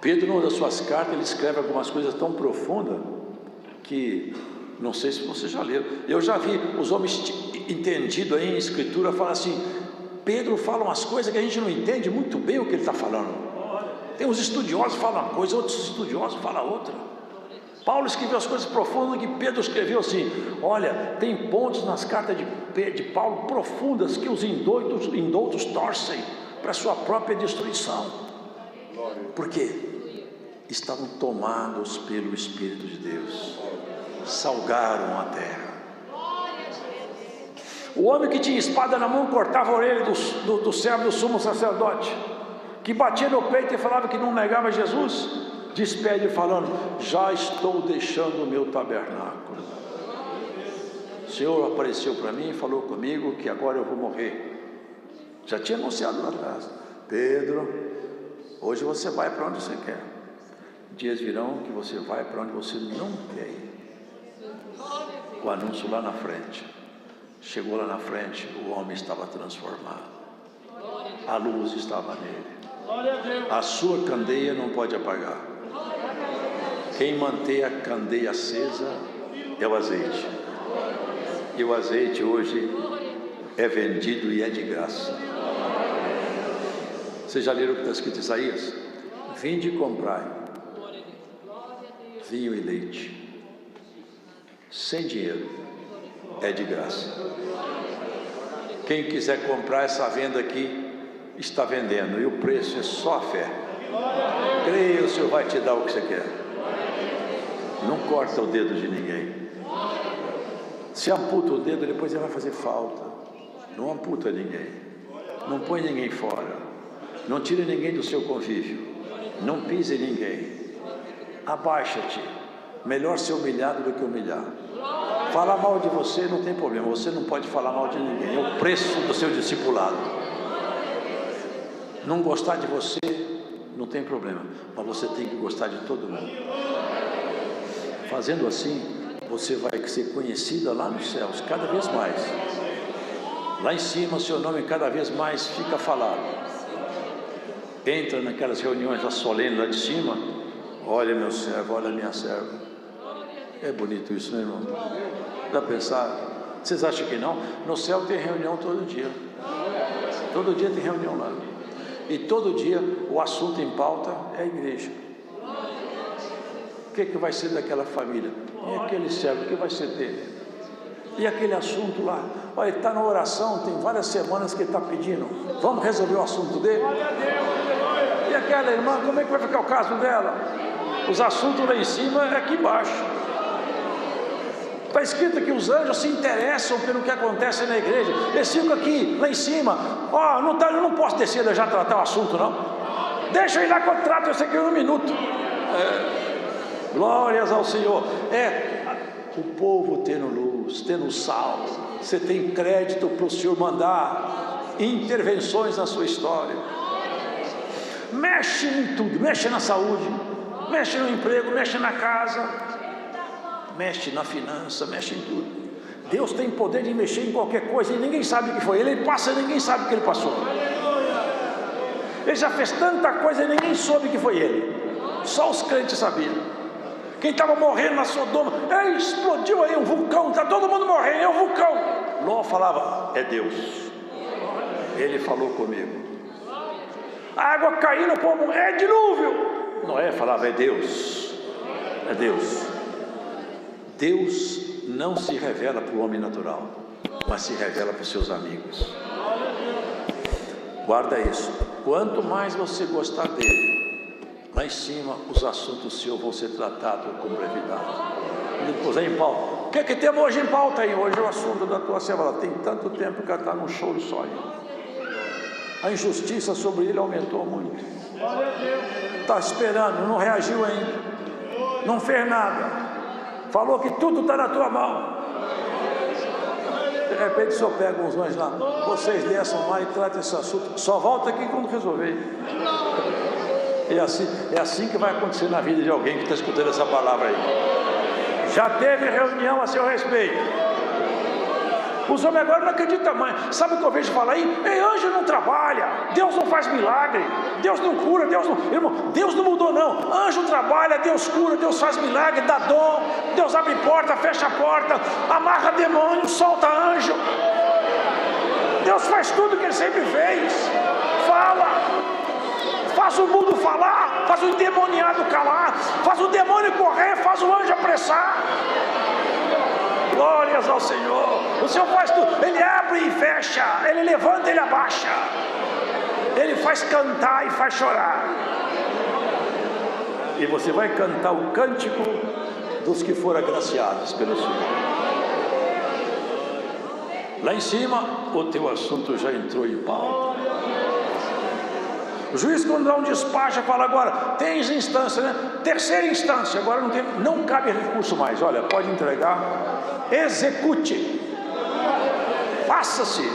Pedro, numa das suas cartas, ele escreve algumas coisas tão profundas que não sei se vocês já leram. Eu já vi os homens entendidos aí em escritura falar assim, Pedro fala umas coisas que a gente não entende muito bem o que ele está falando. Tem uns estudiosos que falam uma coisa, outros estudiosos falam outra. Paulo escreveu as coisas profundas que Pedro escreveu assim. Olha, tem pontos nas cartas de Paulo profundas que os indoutos torcem para a sua própria destruição. Por quê? Estavam tomados pelo Espírito de Deus, salgaram a terra. O homem que tinha espada na mão cortava a orelha do servo do sumo sacerdote, que batia no peito e falava que não negava Jesus, despede falando, já estou deixando o meu tabernáculo. Senhor apareceu para mim e falou comigo que agora eu vou morrer. Já tinha anunciado lá atrás. Pedro, hoje você vai para onde você quer. Dias virão que você vai para onde você não quer ir. O anúncio lá na frente. Chegou lá na frente, o homem estava transformado. A luz estava nele. A sua candeia não pode apagar. Quem mantém a candeia acesa é o azeite. E o azeite hoje é vendido e é de graça. Vocês já leram o que está escrito em Isaías? Vinde e comprai vinho e leite, sem dinheiro, é de graça. Quem quiser comprar essa venda aqui, está vendendo, e o preço é só a fé. Creia, o Senhor vai te dar o que você quer. Não corta o dedo de ninguém. Se amputa o dedo, depois ele vai fazer falta. Não amputa ninguém. Não põe ninguém fora. Não tire ninguém do seu convívio. Não pise ninguém. Abaixa-te. Melhor ser humilhado do que humilhar. Falar mal de você não tem problema. Você não pode falar mal de ninguém. É o preço do seu discipulado. Não gostar de você não tem problema. Mas você tem que gostar de todo mundo. Fazendo assim, você vai ser conhecida lá nos céus, cada vez mais. Lá em cima, seu nome cada vez mais fica falado. Entra naquelas reuniões lá solenes lá de cima. Olha meu servo, olha minha serva. É bonito isso, né, irmão? Dá pra pensar? Vocês acham que não? No céu tem reunião todo dia. Todo dia tem reunião lá. E todo dia o assunto em pauta é a igreja. O que vai ser daquela família? E aquele servo, o que vai ser dele? E aquele assunto lá? Olha, ele está na oração, tem várias semanas que ele está pedindo. Vamos resolver o assunto dele? E aquela irmã, como é que vai ficar o caso dela? Os assuntos lá em cima é aqui embaixo. Está escrito que os anjos se interessam pelo que acontece na igreja. Eles ficam aqui, lá em cima. Ó, eu não posso descer já tratar o assunto, não. Deixa eu ir lá que eu trato isso aqui em um minuto. Glórias ao Senhor. O povo tendo luz, tendo sal. Você tem crédito para o Senhor mandar intervenções na sua história. Mexe em tudo, mexe na saúde, mexe no emprego, mexe na casa, mexe na finança, mexe em tudo. Deus tem poder de mexer em qualquer coisa e ninguém sabe o que foi. Ele passa e ninguém sabe o que ele passou. Ele já fez tanta coisa e ninguém soube que foi ele. Só os crentes sabiam. Quem estava morrendo na Sodoma, explodiu aí um vulcão, está todo mundo morrendo, é um vulcão. Ló falava, é Deus. Ele falou comigo. A água caindo, o povo, é dilúvio. Noé falava, é Deus. É Deus. Deus não se revela para o homem natural, mas se revela para os seus amigos. Guarda isso. Quanto mais você gostar dele, lá em cima os assuntos seus vão ser tratados com brevidade. Ele pôs aí em pauta. O que temos hoje em pauta aí? Hoje é o assunto da tua semana. Tem tanto tempo que ela está num show de sonho. A injustiça sobre ele aumentou muito. Está esperando, não reagiu ainda. Não fez nada. Falou que tudo está na tua mão. De repente o senhor pega uns anjos lá. Vocês desçam lá e tratem esse assunto. Só volta aqui quando resolver. É assim que vai acontecer na vida de alguém que está escutando essa palavra aí. Já teve reunião a seu respeito. Os homens agora não acreditam mais. Sabe o que eu vejo falar aí? Anjo não trabalha, Deus não faz milagre, Deus não cura, Deus não mudou não. Anjo trabalha, Deus cura, Deus faz milagre, dá dom, Deus abre porta, fecha a porta, amarra demônio, solta anjo. Deus faz tudo que Ele sempre fez. Fala, faz o mundo falar, faz o endemoniado calar, faz o demônio correr, faz o anjo apressar. Glórias ao Senhor. O Senhor faz tudo. Ele abre e fecha. Ele levanta e ele abaixa. Ele faz cantar e faz chorar. E você vai cantar o cântico dos que foram agraciados pelo Senhor. Lá em cima, o teu assunto já entrou em pauta. O juiz, quando dá um despacho, fala agora, tens instância, né? Terceira instância, agora não cabe recurso mais. Olha, pode entregar, execute. desfaça-se.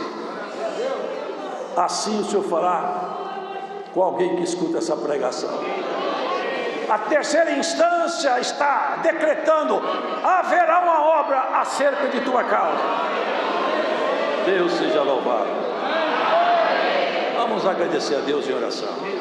Assim o Senhor fará com alguém que escuta essa pregação. A terceira instância está decretando: haverá uma obra acerca de tua causa. Deus seja louvado. Vamos agradecer a Deus em oração.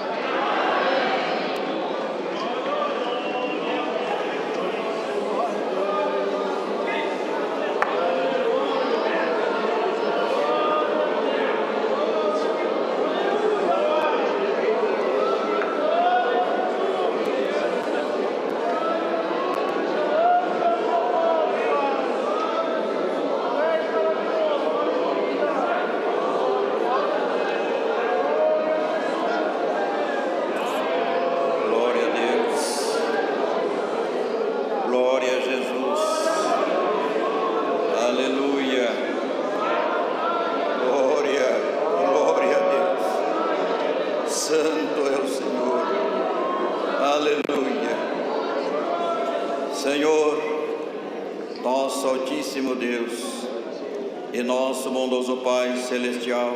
Celestial,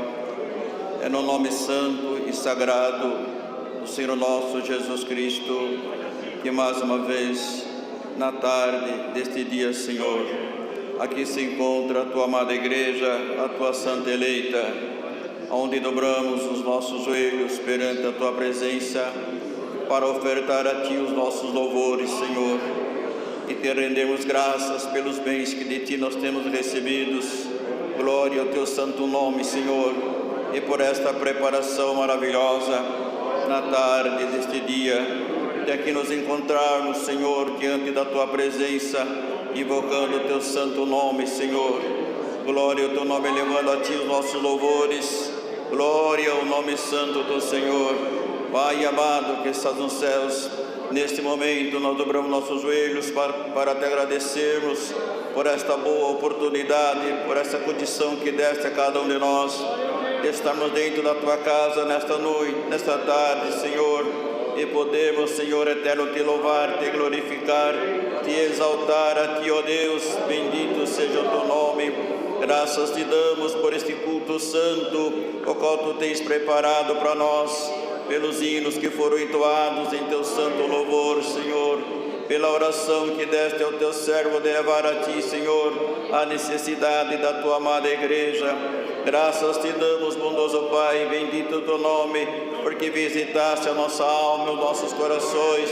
é no nome santo e sagrado do Senhor nosso Jesus Cristo, que mais uma vez, na tarde deste dia, Senhor, aqui se encontra a tua amada igreja, a tua santa eleita, onde dobramos os nossos joelhos perante a tua presença, para ofertar a ti os nossos louvores, Senhor, e te rendemos graças pelos bens que de ti nós temos recebidos. Glória ao teu santo nome, Senhor, e por esta preparação maravilhosa na tarde deste dia, de aqui nos encontrarmos, Senhor, diante da tua presença, invocando o teu santo nome, Senhor. Glória ao teu nome, elevando a ti os nossos louvores. Glória ao nome santo do Senhor. Pai amado que estás nos céus, neste momento nós dobramos nossos joelhos para te agradecermos por esta boa oportunidade, por essa condição que deste a cada um de nós, de estarmos dentro da tua casa nesta noite, nesta tarde, Senhor, e podemos, Senhor eterno, te louvar, te glorificar, te exaltar a ti, ó Deus. Bendito seja o teu nome. Graças te damos por este culto santo, o qual tu tens preparado para nós, pelos hinos que foram entoados em teu santo louvor, Senhor, pela oração que deste ao teu servo de levar a ti, Senhor, a necessidade da tua amada igreja. Graças te damos, bondoso Pai, bendito o teu nome, porque visitaste a nossa alma, os nossos corações,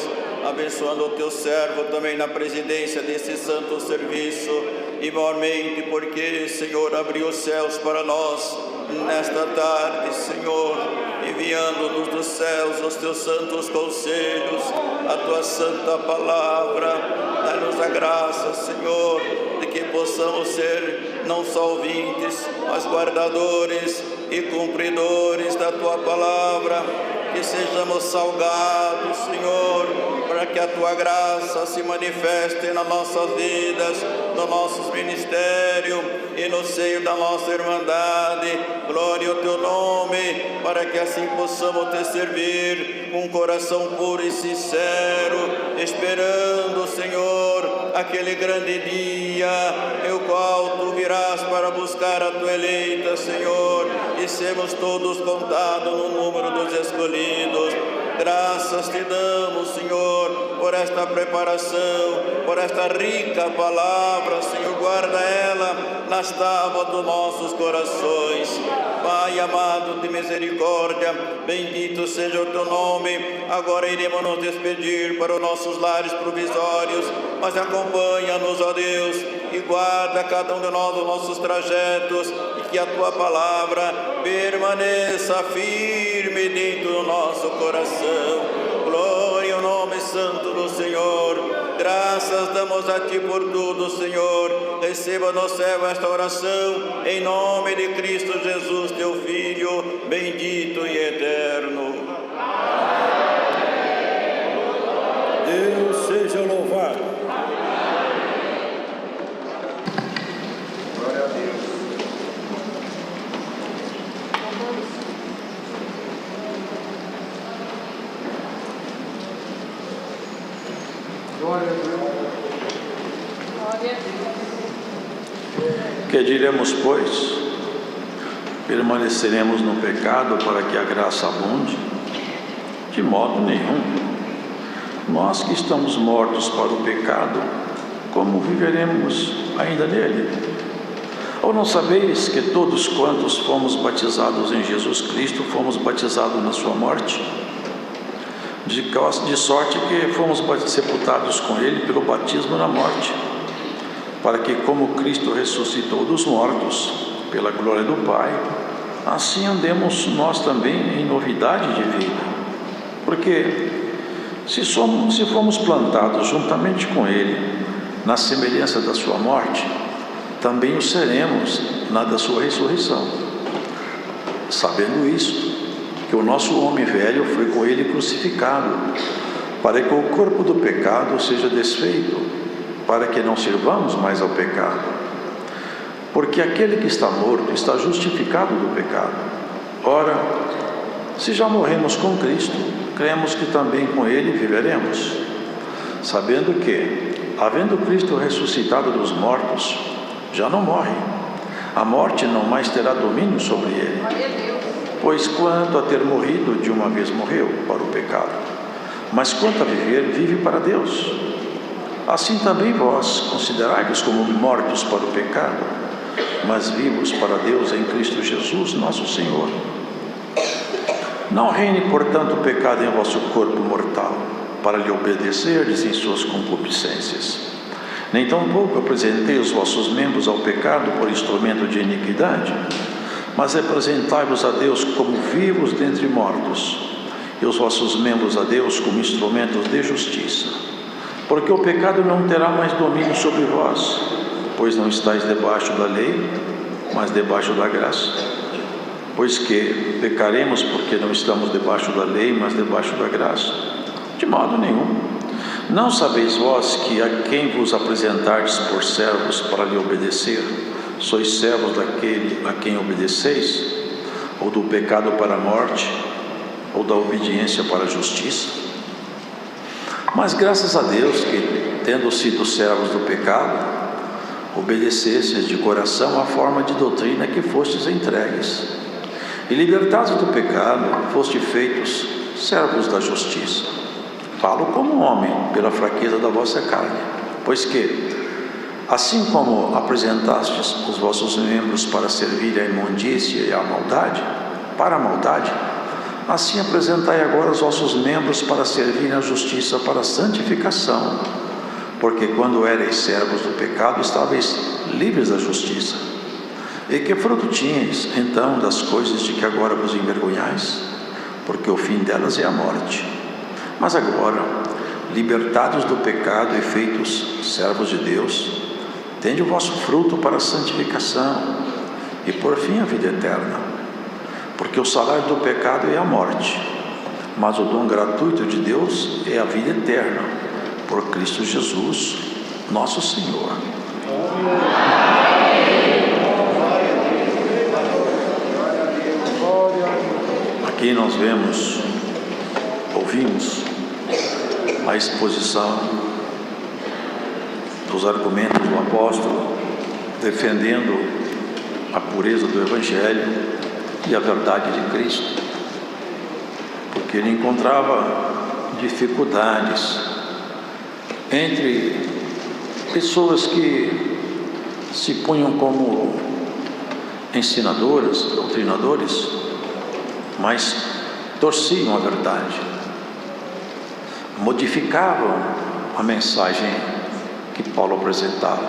abençoando o teu servo também na presidência desse santo serviço, e maiormente porque, Senhor, abriu os céus para nós nesta tarde, Senhor, enviando-nos dos céus os teus santos conselhos, a tua santa palavra. Dá-nos a graça, Senhor, de que possamos ser não só ouvintes, mas guardadores e cumpridores da tua palavra, que sejamos salgados, Senhor, para que a tua graça se manifeste nas nossas vidas, nos nossos ministérios e no seio da nossa irmandade. Glória ao teu nome, para que assim possamos te servir com um coração puro e sincero, esperando, Senhor, aquele grande dia, no qual tu virás para buscar a tua eleita, Senhor, e sermos todos contados no número dos escolhidos. Graças te damos, Senhor, por esta preparação, por esta rica palavra, Senhor. Guarda ela nas tábuas dos nossos corações. Pai amado de misericórdia, bendito seja o teu nome. Agora iremos nos despedir para os nossos lares provisórios, mas acompanha-nos, ó Deus, e guarda cada um de nós os nossos trajetos, e que a tua palavra permaneça firme dentro do nosso coração. Glória ao nome santo do Senhor. Graças damos a ti por tudo, Senhor. Receba no céu esta oração, em nome de Cristo Jesus, teu Filho, bendito e eterno. Deus seja louvado. Glória a Deus. Glória a Deus. Que diremos, pois? Permaneceremos no pecado para que a graça abunde? De modo nenhum. Nós que estamos mortos para o pecado, como viveremos ainda nele? Ou não sabeis que todos quantos fomos batizados em Jesus Cristo, fomos batizados na sua morte? De sorte que fomos sepultados com ele pelo batismo na morte, para que, como Cristo ressuscitou dos mortos, pela glória do Pai, assim andemos nós também em novidade de vida. Porque se fomos plantados juntamente com ele na semelhança da sua morte, também o seremos na da sua ressurreição. Sabendo isto, que o nosso homem velho foi com ele crucificado, para que o corpo do pecado seja desfeito, para que não sirvamos mais ao pecado. Porque aquele que está morto está justificado do pecado. Ora, se já morremos com Cristo, cremos que também com ele viveremos, sabendo que, havendo Cristo ressuscitado dos mortos, já não morre. A morte não mais terá domínio sobre ele. Pois quanto a ter morrido, de uma vez morreu para o pecado, mas quanto a viver, vive para Deus. Assim também vós considerai-vos como mortos para o pecado, mas vivos para Deus em Cristo Jesus, nosso Senhor. Não reine, portanto, o pecado em vosso corpo mortal, para lhe obedecerdes em suas concupiscências. Nem tampouco apresentei os vossos membros ao pecado por instrumento de iniquidade, mas apresentai-vos a Deus como vivos dentre mortos, e os vossos membros a Deus como instrumentos de justiça. Porque o pecado não terá mais domínio sobre vós, pois não estáis debaixo da lei, mas debaixo da graça. Pois que pecaremos porque não estamos debaixo da lei, mas debaixo da graça? De modo nenhum. Não sabeis vós que a quem vos apresentardes por servos para lhe obedecer, sois servos daquele a quem obedeceis, ou do pecado para a morte, ou da obediência para a justiça? Mas graças a Deus que, tendo sido servos do pecado, obedecestes de coração à forma de doutrina que fostes entregues, e libertados do pecado, fostes feitos servos da justiça. Falo como homem, pela fraqueza da vossa carne, pois que, assim como apresentastes os vossos membros para servir à imundícia e à maldade, para a maldade, assim apresentai agora os vossos membros para servir à justiça, para a santificação. Porque quando erais servos do pecado, estáveis livres da justiça. E que fruto tinhais, então, das coisas de que agora vos envergonhais? Porque o fim delas é a morte. Mas agora, libertados do pecado e feitos servos de Deus, tende o vosso fruto para a santificação, e por fim a vida eterna. Porque o salário do pecado é a morte, mas o dom gratuito de Deus é a vida eterna, por Cristo Jesus, nosso Senhor. Aqui nós ouvimos a exposição dos argumentos do apóstolo, defendendo a pureza do Evangelho e a verdade de Cristo, porque ele encontrava dificuldades entre pessoas que se punham como ensinadoras, doutrinadores, mas torciam a verdade, modificavam a mensagem que Paulo apresentava,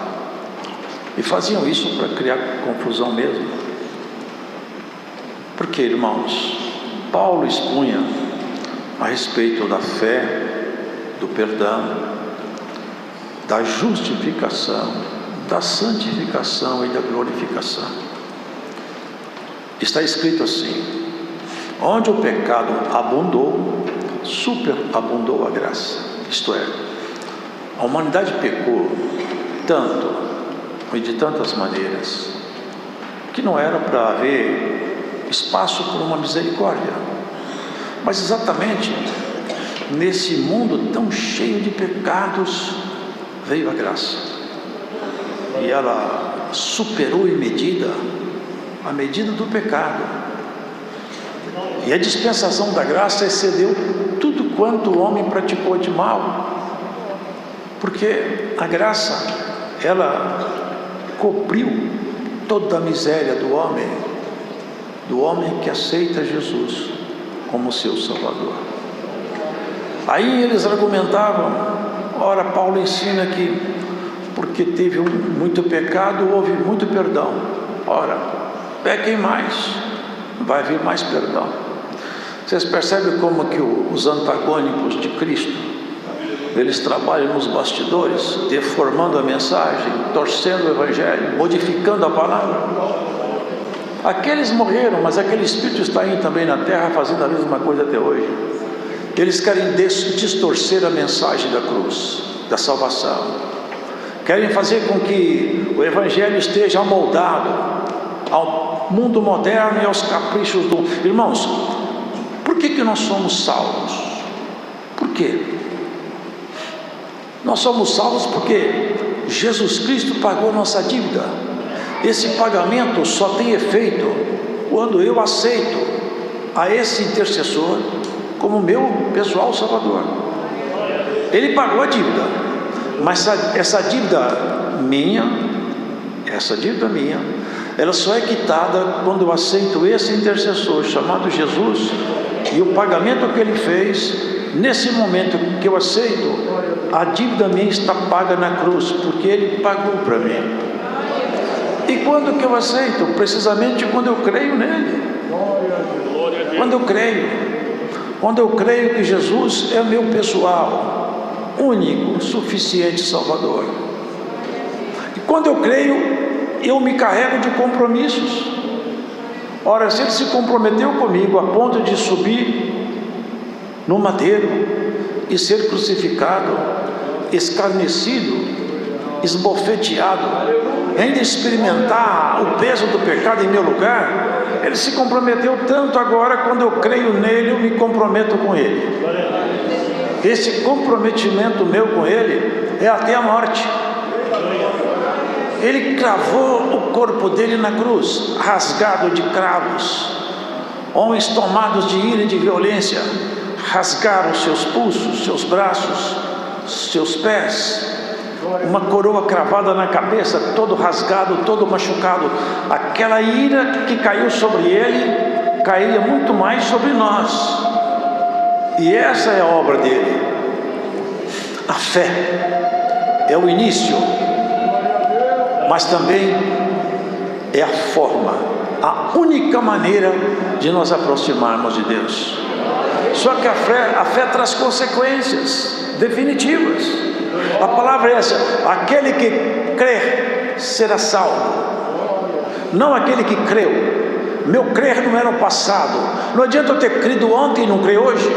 e faziam isso para criar confusão mesmo. Porque, irmãos, Paulo expunha a respeito da fé, do perdão, da justificação, da santificação e da glorificação. Está escrito assim: onde o pecado abundou, superabundou a graça. Isto é, a humanidade pecou tanto e de tantas maneiras que não era para haver espaço para uma misericórdia. Mas exatamente nesse mundo tão cheio de pecados veio a graça, e ela superou em medida a medida do pecado. E a dispensação da graça excedeu tudo quanto o homem praticou de mal. Porque a graça, ela cobriu toda a miséria do homem que aceita Jesus como seu Salvador. Aí eles argumentavam, ora, Paulo ensina que porque teve muito pecado, houve muito perdão. Ora, pequem mais, vai vir mais perdão. Vocês percebem como que os antagônicos de Cristo, eles trabalham nos bastidores, deformando a mensagem, torcendo o Evangelho, modificando a palavra? Aqueles morreram, mas aquele Espírito está aí também na terra, fazendo a mesma coisa até hoje. Eles querem distorcer a mensagem da cruz, da salvação. Querem fazer com que o Evangelho esteja amoldado ao mundo moderno e aos caprichos do... Irmãos, por que nós somos salvos? Por quê? Nós somos salvos porque Jesus Cristo pagou nossa dívida. Esse pagamento só tem efeito quando eu aceito a esse intercessor como meu pessoal salvador. Ele pagou a dívida, mas essa dívida minha, ela só é quitada quando eu aceito esse intercessor chamado Jesus, e o pagamento que ele fez, nesse momento que eu aceito, a dívida minha está paga na cruz, porque ele pagou para mim. E quando que eu aceito? Precisamente quando eu creio nele. Quando eu creio que Jesus é meu pessoal, único, suficiente Salvador. E quando eu creio, eu me carrego de compromissos. Ora, se ele se comprometeu comigo a ponto de subir no madeiro e ser crucificado, escarnecido, esbofeteado, ainda experimentar o peso do pecado em meu lugar, ele se comprometeu tanto. Agora, quando eu creio nele, eu me comprometo com ele. Esse comprometimento meu com ele é até a morte. Ele cravou o corpo dele na cruz, rasgado de cravos. Homens tomados de ira e de violência rasgaram seus pulsos, seus braços, seus pés, uma coroa cravada na cabeça, todo rasgado, todo machucado. Aquela ira que caiu sobre ele, cairia muito mais sobre nós. E essa é a obra dele. A fé é o início, mas também é a forma, a única maneira de nos aproximarmos de Deus. Só que a fé traz consequências definitivas. A palavra é essa: aquele que crer será salvo, não aquele que creu. Meu crer não era no passado. Não adianta eu ter crido ontem e não crer hoje.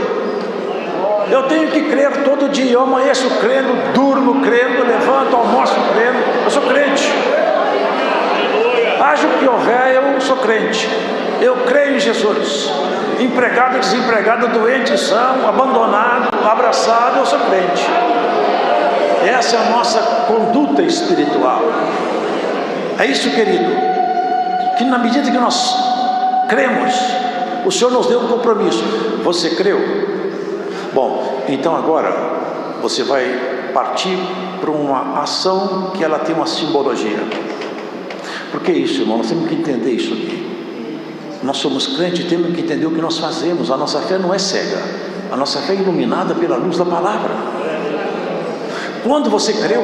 Eu tenho que crer todo dia. Eu amanheço crendo, durmo crendo, levanto, almoço crendo. Eu sou crente. Haja o que houver, eu sou crente. Eu creio em Jesus. Empregado, desempregado, doente, são, abandonado, abraçado, eu sou crente. Essa é a nossa conduta espiritual. É isso, querido, que na medida que nós cremos, o Senhor nos deu um compromisso. Você creu? Bom, então agora você vai partir para uma ação que ela tem uma simbologia. Porque isso, irmão, nós temos que entender isso aqui. Nós somos crentes e temos que entender o que nós fazemos. A nossa fé não é cega, a nossa fé é iluminada pela luz da palavra. Quando você creu,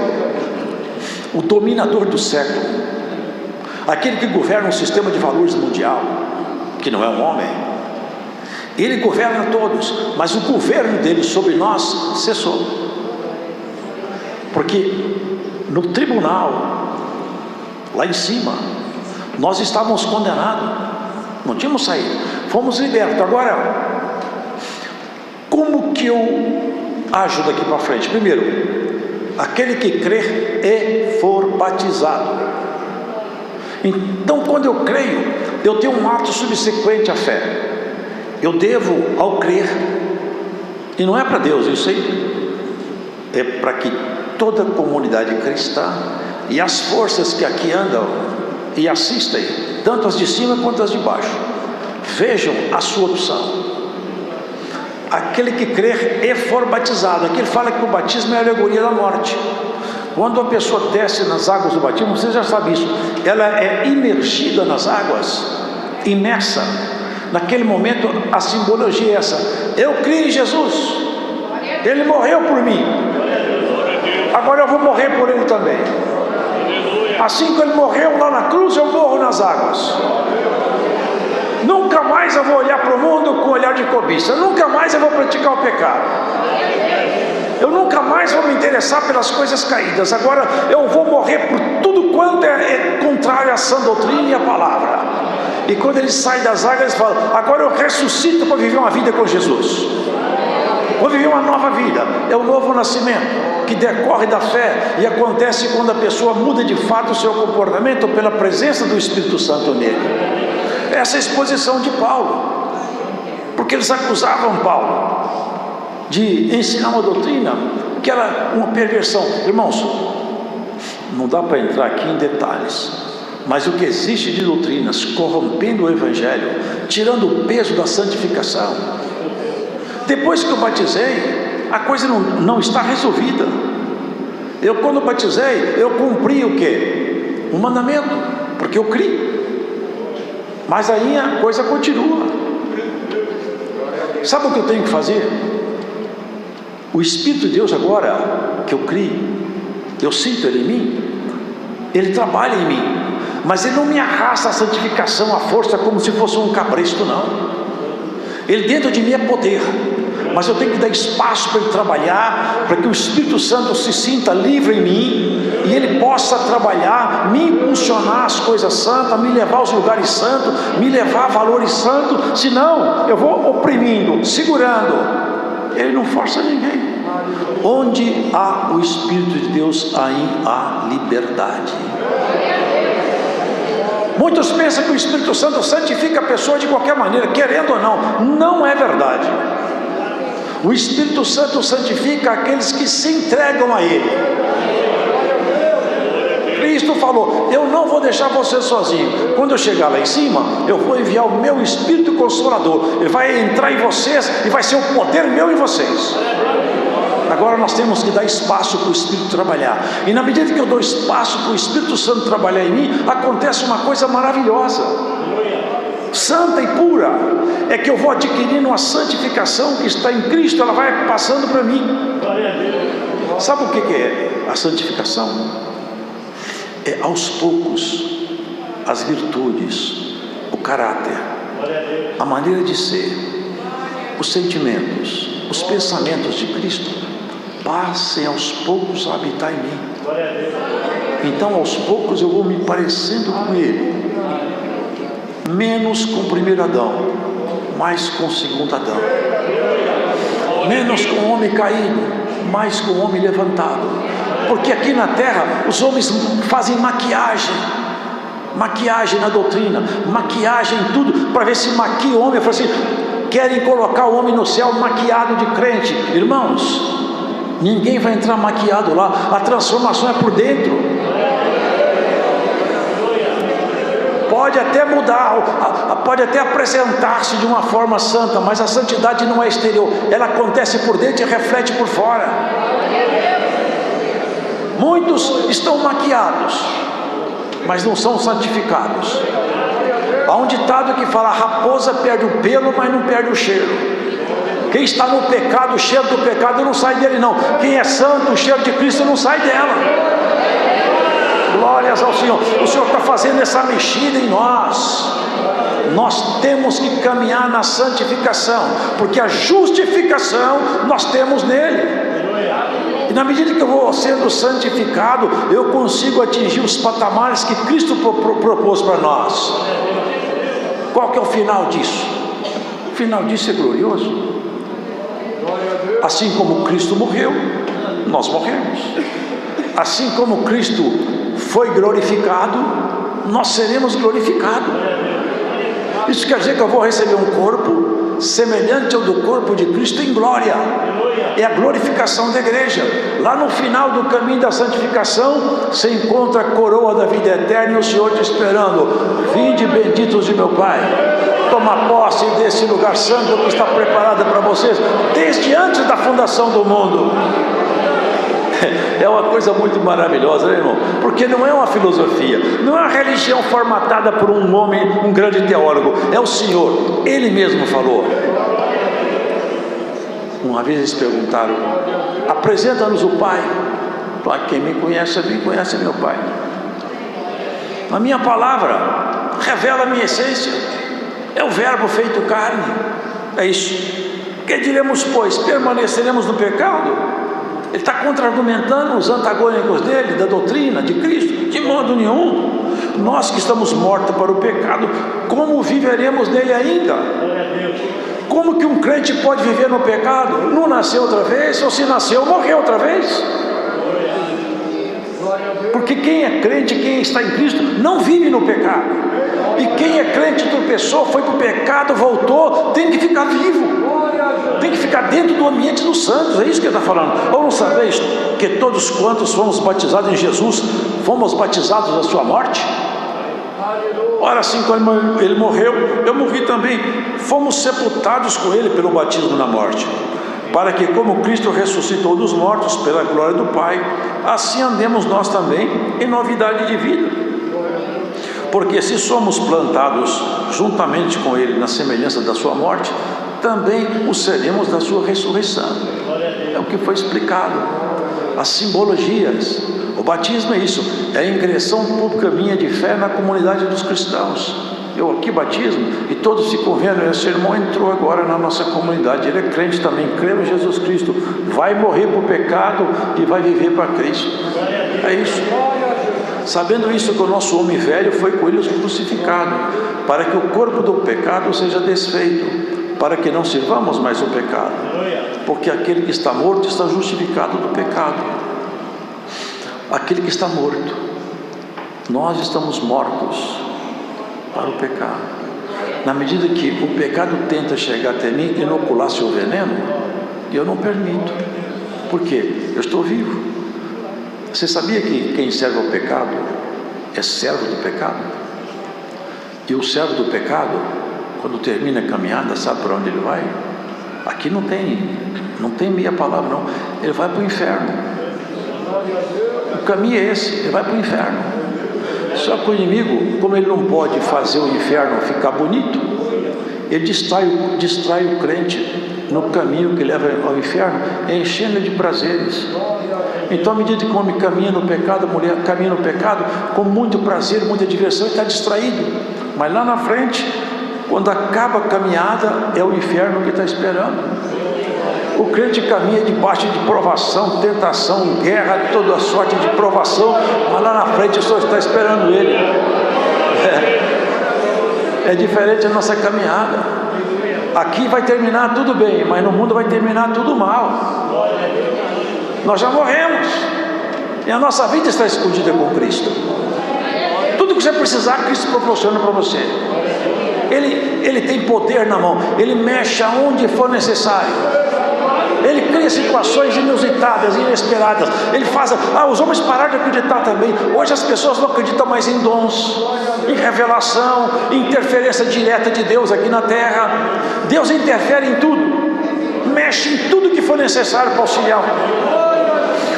o dominador do século, aquele que governa um sistema de valores mundial, que não é um homem, ele governa todos, mas o governo dele sobre nós cessou. Porque no tribunal, lá em cima, nós estávamos condenados, não tínhamos saído, fomos libertos. Agora, como que eu ajo daqui para frente? Primeiro, aquele que crer e for batizado. Então, quando eu creio, eu tenho um ato subsequente à fé. Eu devo, ao crer, e não é para Deus, isso aí é para que toda a comunidade cristã e as forças que aqui andam e assistem tanto as de cima quanto as de baixo. Vejam a sua opção. Aquele que crer e for batizado. Aqui ele fala que o batismo é a alegoria da morte. Quando a pessoa desce nas águas do batismo, você já sabe isso, ela é imergida nas águas, imersa. Naquele momento a simbologia é essa: eu creio em Jesus, Ele morreu por mim, agora eu vou morrer por Ele também. Assim que Ele morreu lá na cruz, eu morro nas águas. Nunca mais eu vou olhar para o mundo com olhar de cobiça, nunca mais eu vou praticar o pecado, eu nunca mais vou me interessar pelas coisas caídas. Agora eu vou morrer por tudo quanto é contrário à sã doutrina e à palavra. E quando ele sai das águas, ele fala: agora eu ressuscito para viver uma vida com Jesus, vou viver uma nova vida. É o novo nascimento que decorre da fé e acontece quando a pessoa muda de fato o seu comportamento pela presença do Espírito Santo nele. Essa é a exposição de Paulo, porque eles acusavam Paulo de ensinar uma doutrina que era uma perversão. Irmãos, não dá para entrar aqui em detalhes, mas o que existe de doutrinas corrompendo o Evangelho, tirando o peso da santificação. Depois que eu batizei, a coisa não está resolvida. Eu, quando batizei, eu cumpri o quê? Um mandamento, porque eu criei. Mas aí a coisa continua. Sabe o que eu tenho que fazer? O Espírito de Deus, agora que eu crio, eu sinto Ele em mim, Ele trabalha em mim, mas Ele não me arrasta a santificação à força como se fosse um cabresto, não. Ele dentro de mim é poder, mas eu tenho que dar espaço para Ele trabalhar, para que o Espírito Santo se sinta livre em mim, e Ele possa trabalhar, me impulsionar às coisas santas, me levar aos lugares santos, me levar a valores santos. Senão eu vou oprimindo, segurando. Ele não força ninguém. Onde há o Espírito de Deus, aí há liberdade. Muitos pensam que o Espírito Santo santifica a pessoa de qualquer maneira, querendo ou não. Não é verdade. O Espírito Santo santifica aqueles que se entregam a Ele. Cristo falou: eu não vou deixar você sozinho. Quando eu chegar lá em cima, eu vou enviar o meu Espírito Consolador. Ele vai entrar em vocês e vai ser o poder meu em vocês. Agora nós temos que dar espaço para o Espírito trabalhar. E na medida que eu dou espaço para o Espírito Santo trabalhar em mim, acontece uma coisa maravilhosa, santa e pura. É que eu vou adquirindo uma santificação que está em Cristo. Ela vai passando para mim. Sabe o que é a santificação? É aos poucos as virtudes, o caráter, a maneira de ser, os sentimentos, os pensamentos de Cristo passem aos poucos a habitar em mim. Então aos poucos eu vou me parecendo com Ele, menos com o primeiro Adão, mais com o segundo Adão, menos com o homem caído, mais com o homem levantado. Porque aqui na terra os homens fazem maquiagem na doutrina, maquiagem em tudo, para ver se maquia o homem. Assim, querem colocar o homem no céu maquiado de crente. Irmãos, ninguém vai entrar maquiado lá. A transformação é por dentro. Pode até mudar, pode até apresentar-se de uma forma santa, mas a santidade não é exterior, ela acontece por dentro e reflete por fora. Muitos estão maquiados, mas não são santificados. Há um ditado que fala: a raposa perde o pelo, mas não perde o cheiro. Quem está no pecado, o cheiro do pecado não sai dele não. Quem é santo, o cheiro de Cristo não sai dela. Glórias ao Senhor. O Senhor está fazendo essa mexida em nós. Nós temos que caminhar na santificação, porque a justificação nós temos nele. E na medida que eu vou sendo santificado, eu consigo atingir os patamares que Cristo propôs para nós. Qual que é o final disso? O final disso é glorioso. Assim como Cristo morreu, nós morremos. Assim como Cristo foi glorificado, nós seremos glorificados. Isso quer dizer que eu vou receber um corpo semelhante ao do corpo de Cristo em glória. É a glorificação da igreja. Lá no final do caminho da santificação, se encontra a coroa da vida eterna e o Senhor te esperando. Vinde benditos de meu Pai, toma posse desse lugar santo que está preparado para vocês desde antes da fundação do mundo. É uma coisa muito maravilhosa, né, irmão? Porque não é uma filosofia, não é uma religião formatada por um homem, um grande teólogo. É o Senhor, Ele mesmo falou. Uma vez eles perguntaram: apresenta-nos o Pai. Quem me conhece a mim, conhece meu Pai. A minha palavra revela a minha essência. É o verbo feito carne. É isso. Que diremos, pois? Permaneceremos no pecado? Ele está contra-argumentando os antagônicos dele, da doutrina de Cristo. De modo nenhum. Nós que estamos mortos para o pecado, como viveremos nele ainda? Como que um crente pode viver no pecado? Não nasceu outra vez, ou se nasceu, morreu outra vez. Porque quem é crente, quem está em Cristo, não vive no pecado. E quem é crente, tropeçou, foi para o pecado, voltou, tem que ficar vivo. Tem que ficar dentro do ambiente dos santos. É isso que ele está falando. Ou não sabeis que todos quantos fomos batizados em Jesus, fomos batizados na sua morte? Ora, assim como ele morreu, eu morri também. Fomos sepultados com ele pelo batismo na morte, para que, como Cristo ressuscitou dos mortos pela glória do Pai, assim andemos nós também em novidade de vida. Porque se somos plantados juntamente com ele na semelhança da sua morte, também o seremos da sua ressurreição. É o que foi explicado. As simbologias. O batismo é isso, é a ingressão pública minha de fé na comunidade dos cristãos. Eu aqui batismo e todos se convertem. Esse irmão entrou agora na nossa comunidade, ele é crente também, crê em Jesus Cristo, vai morrer para o pecado e vai viver para Cristo. É isso. Sabendo isso, que o nosso homem velho foi com ele crucificado, para que o corpo do pecado seja desfeito, para que não sirvamos mais o pecado, porque aquele que está morto está justificado do pecado. Aquele que está morto, nós estamos mortos para o pecado. Na medida que o pecado tenta chegar até mim e inocular seu veneno, eu não permito. Por quê? Eu estou vivo. Você sabia que quem serve ao pecado é servo do pecado? E o servo do pecado, quando termina a caminhada, sabe para onde ele vai? Aqui não tem meia palavra não. Ele vai para o inferno. O caminho é esse, ele vai para o inferno. Só que o inimigo, como ele não pode fazer o inferno ficar bonito, ele distrai o crente no caminho que leva ao inferno, enchendo de prazeres. Então, à medida que o homem caminha no pecado, a mulher caminha no pecado, com muito prazer, muita diversão, ele está distraído. Mas lá na frente, quando acaba a caminhada, é o inferno que está esperando. O crente caminha debaixo de provação, tentação, guerra, toda sorte de provação, mas lá na frente o Senhor está esperando ele. É diferente a nossa caminhada. Aqui vai terminar tudo bem, mas no mundo vai terminar tudo mal. Nós já morremos e a nossa vida está escondida com Cristo. Tudo que você precisar, Cristo proporciona para você. Ele tem poder na mão, ele mexe aonde for necessário. Ele cria situações inusitadas, inesperadas. Ele faz... os homens pararam de acreditar também. Hoje as pessoas não acreditam mais em dons, em revelação, em interferência direta de Deus aqui na terra. Deus interfere em tudo, mexe em tudo que for necessário para auxiliar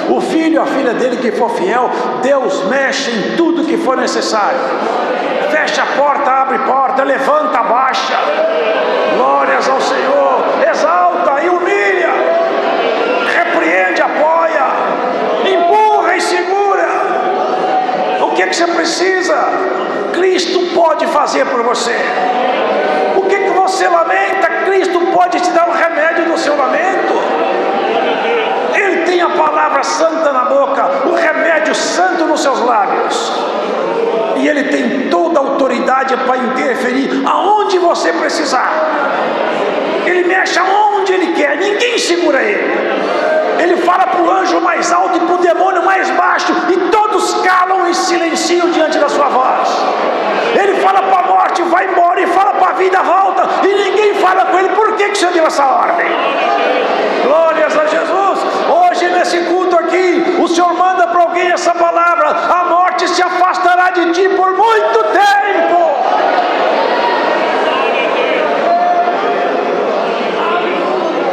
o filho, a filha dele que for fiel. Deus mexe em tudo que for necessário. Fecha a porta, abre porta, levanta, abaixa. Glórias ao Senhor. Exalta e humilha, repreende, apoia, empurra e segura. O que é que você precisa? Cristo pode fazer por você. O que é que você lamenta? Cristo pode te dar o remédio do seu lamento. Ele tem a palavra santa na boca, o remédio santo nos seus lábios, e Ele tem toda a autoridade para interferir aonde você precisar. Ele mexe aonde Ele quer, ninguém segura Ele. Ele fala para o anjo mais alto e para o demônio mais baixo, e todos calam e silenciam diante da sua voz. Ele fala para a morte, vai embora, e fala para a vida, volta, e ninguém fala com Ele. Por que o Senhor deu essa ordem? Glórias a Jesus. Hoje nesse culto aqui, o Senhor manda para alguém essa palavra: a morte se afastará de ti por muito tempo.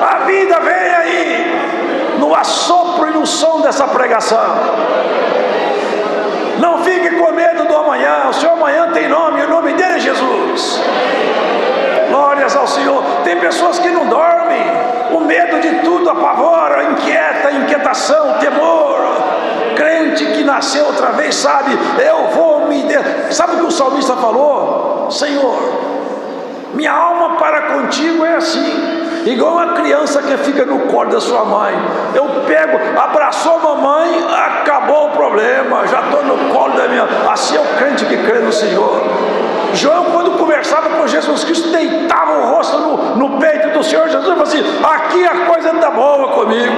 A vida vem aí, no assopro e no som dessa pregação. Não fique com medo do amanhã. O Senhor amanhã tem nome, e o nome dele é Jesus. Glórias ao Senhor. Tem pessoas que não dormem, o medo de tudo apavora, inquieta, inquietação, temor. Crente que nasceu outra vez sabe, eu vou me... Sabe o que o salmista falou? Senhor, minha alma para contigo é assim, igual uma criança que fica no colo da sua mãe. Eu pego, abraçou a mamãe, acabou o problema, já estou no colo da minha... Assim é o crente que crê no Senhor. João, quando conversava com Jesus Cristo, deitava o rosto no peito do Senhor Jesus e falava assim: aqui a coisa está boa comigo.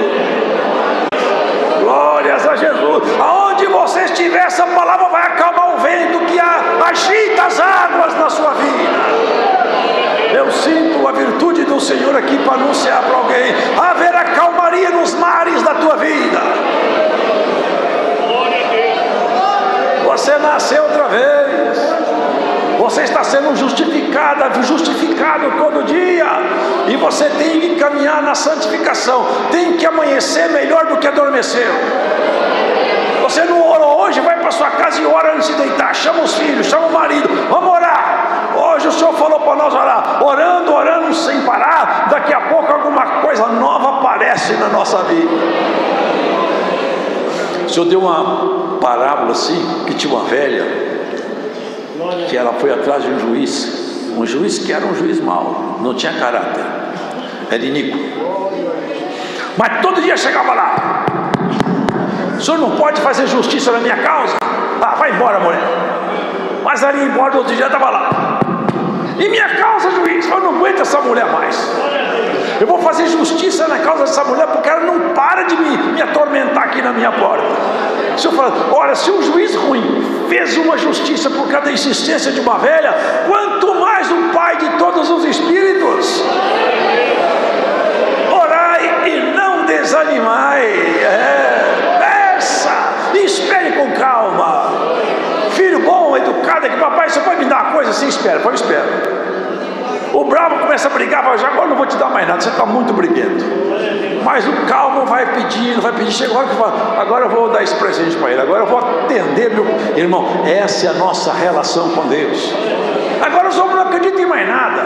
Glórias a Jesus. Aonde você estiver, essa palavra vai acalmar o vento que agita as águas na sua vida. Eu sinto a virtude do Senhor aqui para anunciar para alguém: haverá calmaria nos mares da tua vida. Você nasceu outra vez. Você está sendo justificado todo dia. E você tem que caminhar na santificação. Tem que amanhecer melhor do que adormeceu. Você não orou hoje, vai para sua casa e ora antes de deitar. Chama os filhos, chama o marido. Vamos orar. Hoje o Senhor falou para nós orar. Orando sem parar. Daqui a pouco alguma coisa nova aparece na nossa vida. O Senhor deu uma parábola assim, que tinha uma velha, que ela foi atrás de um juiz que era um juiz mau, não tinha caráter, era iníquo, mas todo dia chegava lá: o senhor não pode fazer justiça na minha causa? Vai embora, mulher. Mas ali embora, do outro dia estava lá: e minha causa, juiz? Eu não aguento essa mulher mais. Eu vou fazer justiça na causa dessa mulher, porque ela não para de me atormentar aqui na minha porta. O senhor fala: olha, se um juiz ruim fez uma justiça por causa da insistência de uma velha, quanto mais o Pai de todos os Espíritos. Orai e não desanimai. Peça e espere com calma. Filho bom, educado, é que papai, você pode me dar uma coisa assim? Espera, pode esperar. O bravo começa a brigar, fala: já agora não vou te dar mais nada, você está muito briguento. Mas o calmo vai pedindo, chega uma hora que fala: agora eu vou dar esse presente para ele, agora eu vou atender meu... Irmão, essa é a nossa relação com Deus. Agora os homens não acreditam em mais nada.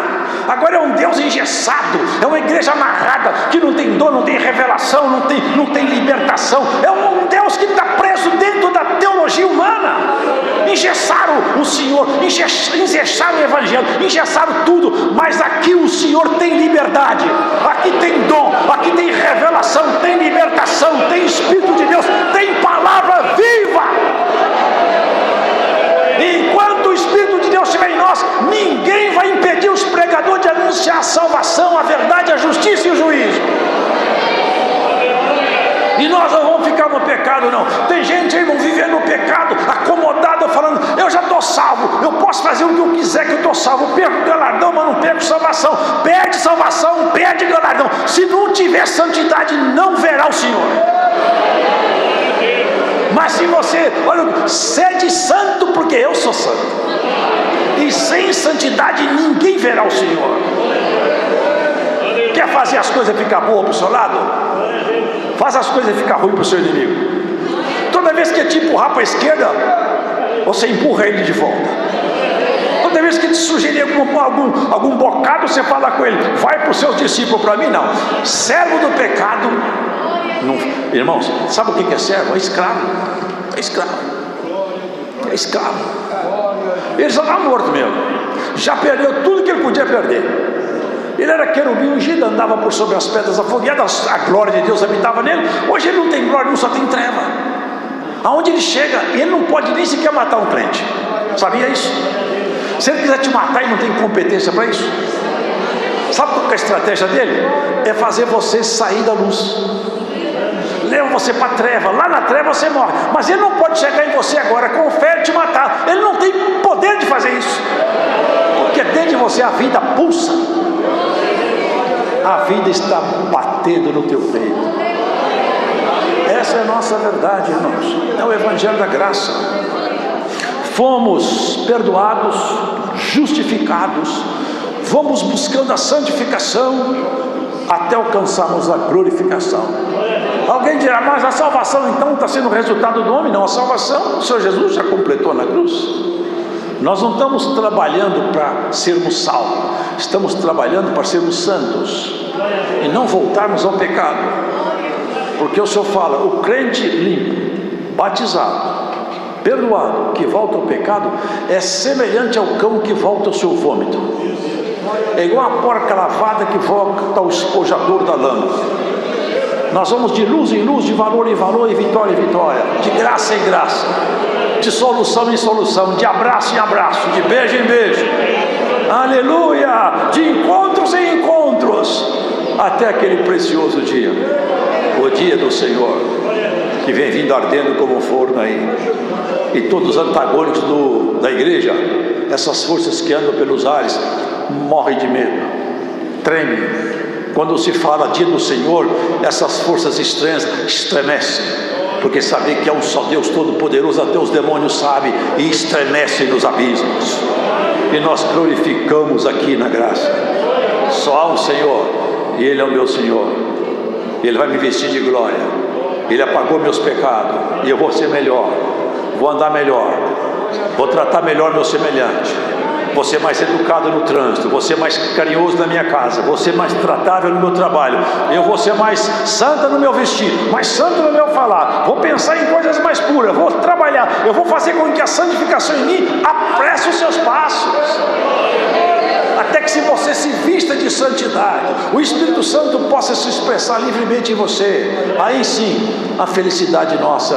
Agora é um Deus engessado, é uma igreja amarrada, que não tem dor, não tem revelação, não tem libertação. É um Deus que está preso dentro da teologia humana. Engessaram o Senhor, engessaram o Evangelho, engessaram tudo. Mas aqui o Senhor tem liberdade, aqui tem dom, aqui tem revelação, tem libertação, tem Espírito de Deus, tem palavra viva. E enquanto o Espírito de Deus estiver em nós, ninguém vai impedir os pregadores de anunciar a salvação, a verdade, a justiça e o juízo. E nós não vamos ficar no pecado, não. Tem gente, irmão, vivendo no pecado, acomodado, falando: eu já estou salvo, eu posso fazer o que eu quiser que eu estou salvo. Eu perco galardão, mas não perco salvação. Perde salvação, perde galardão. Se não tiver santidade, não verá o Senhor. Mas se você, olha, sede santo, porque eu sou santo. E sem santidade ninguém verá o Senhor. Quer fazer as coisas ficar boas para o seu lado? Faz as coisas ficar ruins para o seu inimigo. Toda vez que ele te empurrar para a esquerda, você empurra ele de volta. Toda vez que ele te sugerir algum bocado, você fala com ele: vai para os seus discípulos, para mim não. Servo do pecado não. Irmãos, sabe o que é servo? É escravo. É escravo. É escravo. Ele já está morto mesmo. Já perdeu tudo que ele podia perder. Ele era querubim ungido, andava por sobre as pedras afogueadas, a glória de Deus habitava nele. Hoje ele não tem glória, não, só tem treva. Aonde ele chega, ele não pode nem sequer matar um crente. Sabia isso? Se ele quiser te matar, ele não tem competência para isso. Sabe qual é a estratégia dele? É fazer você sair da luz. Leva você para a treva, lá na treva você morre. Mas ele não pode chegar em você agora com fé e te matar. Ele não tem poder de fazer isso, porque dentro de você a vida pulsa. a vida está batendo no teu peito. Essa é a nossa verdade, irmãos. É o Evangelho da graça. Fomos perdoados, justificados, vamos buscando a santificação até alcançarmos a glorificação. Alguém dirá, mas a salvação então está sendo resultado do homem? Não, a salvação o Senhor Jesus já completou na cruz. Nós não estamos trabalhando para sermos salvos, estamos trabalhando para sermos santos e não voltarmos ao pecado. Porque o Senhor fala, o crente limpo, batizado, perdoado, que volta ao pecado, é semelhante ao cão que volta ao seu vômito. É igual a porca lavada que volta ao espojador da lama. Nós vamos de luz em luz, de valor em valor, e vitória em vitória, de graça em graça, de solução em solução, de abraço em abraço, de beijo em beijo, aleluia, de encontros em encontros, até aquele precioso dia, o dia do Senhor, que vem vindo ardendo como um forno aí, e todos os antagônicos da igreja, essas forças que andam pelos ares, morrem de medo, tremem. Quando se fala dia do Senhor, essas forças estranhas estremecem, porque sabem que é um só Deus Todo-Poderoso, até os demônios sabem, e estremecem nos abismos. E nós glorificamos aqui na graça. Só há um Senhor, e Ele é o meu Senhor. Ele vai me vestir de glória. Ele apagou meus pecados, e eu vou ser melhor, vou andar melhor, vou tratar melhor meu semelhante, vou ser mais educado no trânsito, vou ser mais carinhoso na minha casa, vou ser mais tratável no meu trabalho, eu vou ser mais santa no meu vestir, mais santo no meu falar, vou pensar em coisas mais puras, vou trabalhar, eu vou fazer com que a santificação em mim apresse os seus passos, até que se você se vista de santidade, o Espírito Santo possa se expressar livremente em você. Aí sim, a felicidade nossa,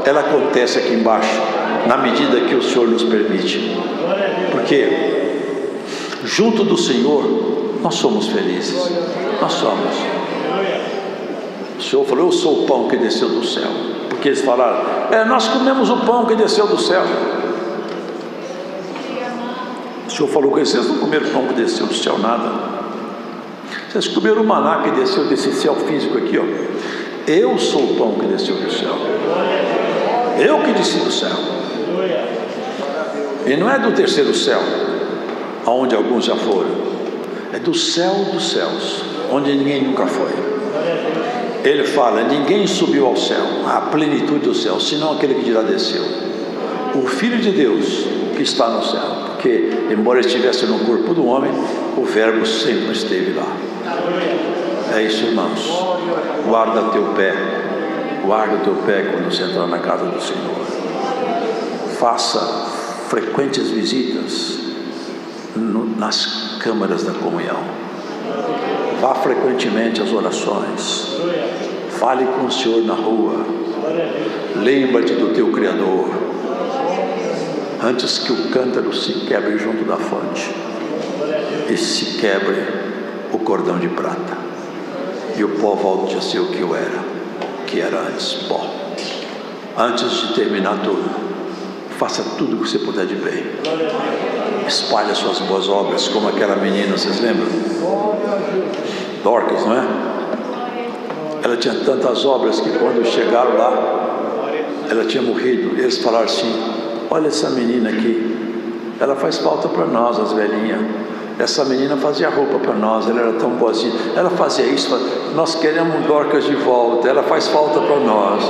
ela acontece aqui embaixo, na medida que o Senhor nos permite. Porque junto do Senhor nós somos felizes. Nós somos. O Senhor falou, eu sou o pão que desceu do céu. Porque eles falaram, nós comemos o pão que desceu do céu. O Senhor falou que vocês não comeram o pão que desceu do céu, nada. Vocês comeram o maná que desceu desse céu físico aqui, ó. Eu sou o pão que desceu do céu. Eu que desci do céu. E não é do terceiro céu, aonde alguns já foram. É do céu dos céus, onde ninguém nunca foi. Ele fala, ninguém subiu ao céu, à plenitude do céu, senão aquele que já desceu. O Filho de Deus que está no céu. Porque, embora estivesse no corpo do homem, o Verbo sempre esteve lá. É isso, irmãos. Guarda teu pé quando você entrar na casa do Senhor. Faça frequentes visitas nas câmaras da comunhão. Vá frequentemente às orações. Fale com o Senhor na rua. Lembra-te do teu Criador, antes que o cântaro se quebre junto da fonte e se quebre o cordão de prata e o pó volte a ser o que era antes, pó. Antes de terminar tudo, faça tudo o que você puder de bem. Espalhe as suas boas obras, como aquela menina, vocês lembram? Dorcas, não é? Ela tinha tantas obras que quando chegaram lá, ela tinha morrido. Eles falaram assim, olha essa menina aqui, ela faz falta para nós, as velhinhas. Essa menina fazia roupa para nós, ela era tão boazinha, ela fazia isso, nós queremos Dorcas de volta, ela faz falta para nós.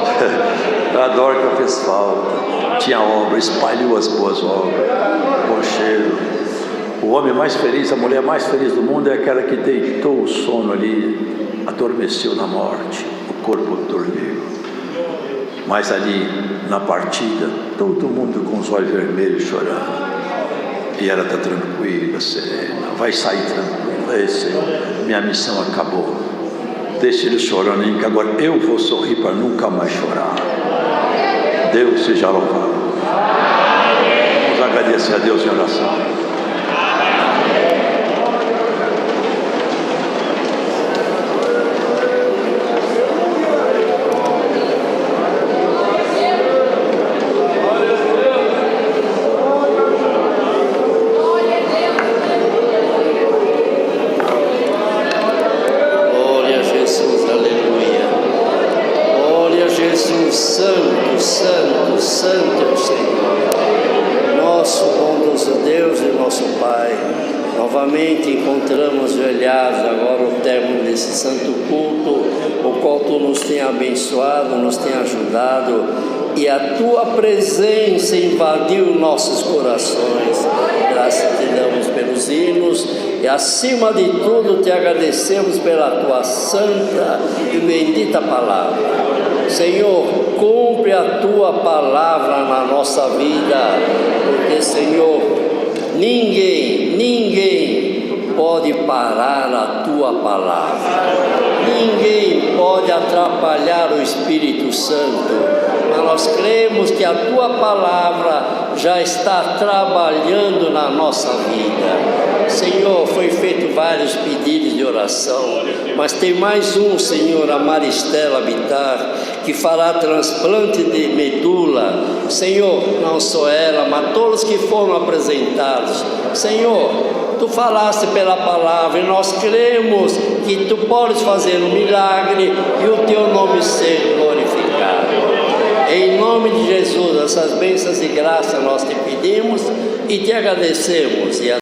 A Dorcas fez falta, tinha obra, espalhou as boas obras, bom cheiro. O homem mais feliz, a mulher mais feliz do mundo é aquela que deitou o sono ali, adormeceu na morte, o corpo dormiu. Mas ali, na partida, todo mundo com os olhos vermelhos chorando. E ela está tranquila, serena, vai sair tranquila. Ei, Senhor, minha missão acabou. Deixa ele chorando, que agora eu vou sorrir para nunca mais chorar. Deus seja louvado. Vamos agradecer a Deus em oração. ajoelhados agora ao término desse santo culto, o qual Tu nos tem abençoado, nos tem ajudado, e a Tua presença invadiu nossos corações. Graças Te damos pelos hinos e, acima de tudo, Te agradecemos pela Tua santa e bendita palavra. Senhor, cumpre a Tua palavra na nossa vida, porque, Senhor, ninguém pode parar a Tua palavra, ninguém pode atrapalhar o Espírito Santo, mas nós cremos que a Tua palavra já está trabalhando na nossa vida. Senhor, foi feito vários pedidos de oração, mas tem mais um, Senhor, a Maristela Bittar, que fará transplante de medula. Senhor, não só ela, mas todos que foram apresentados. Senhor, Tu falaste pela palavra e nós cremos que Tu podes fazer um milagre e o Teu nome ser glorificado. Em nome de Jesus, essas bênçãos e graças nós Te pedimos e Te agradecemos.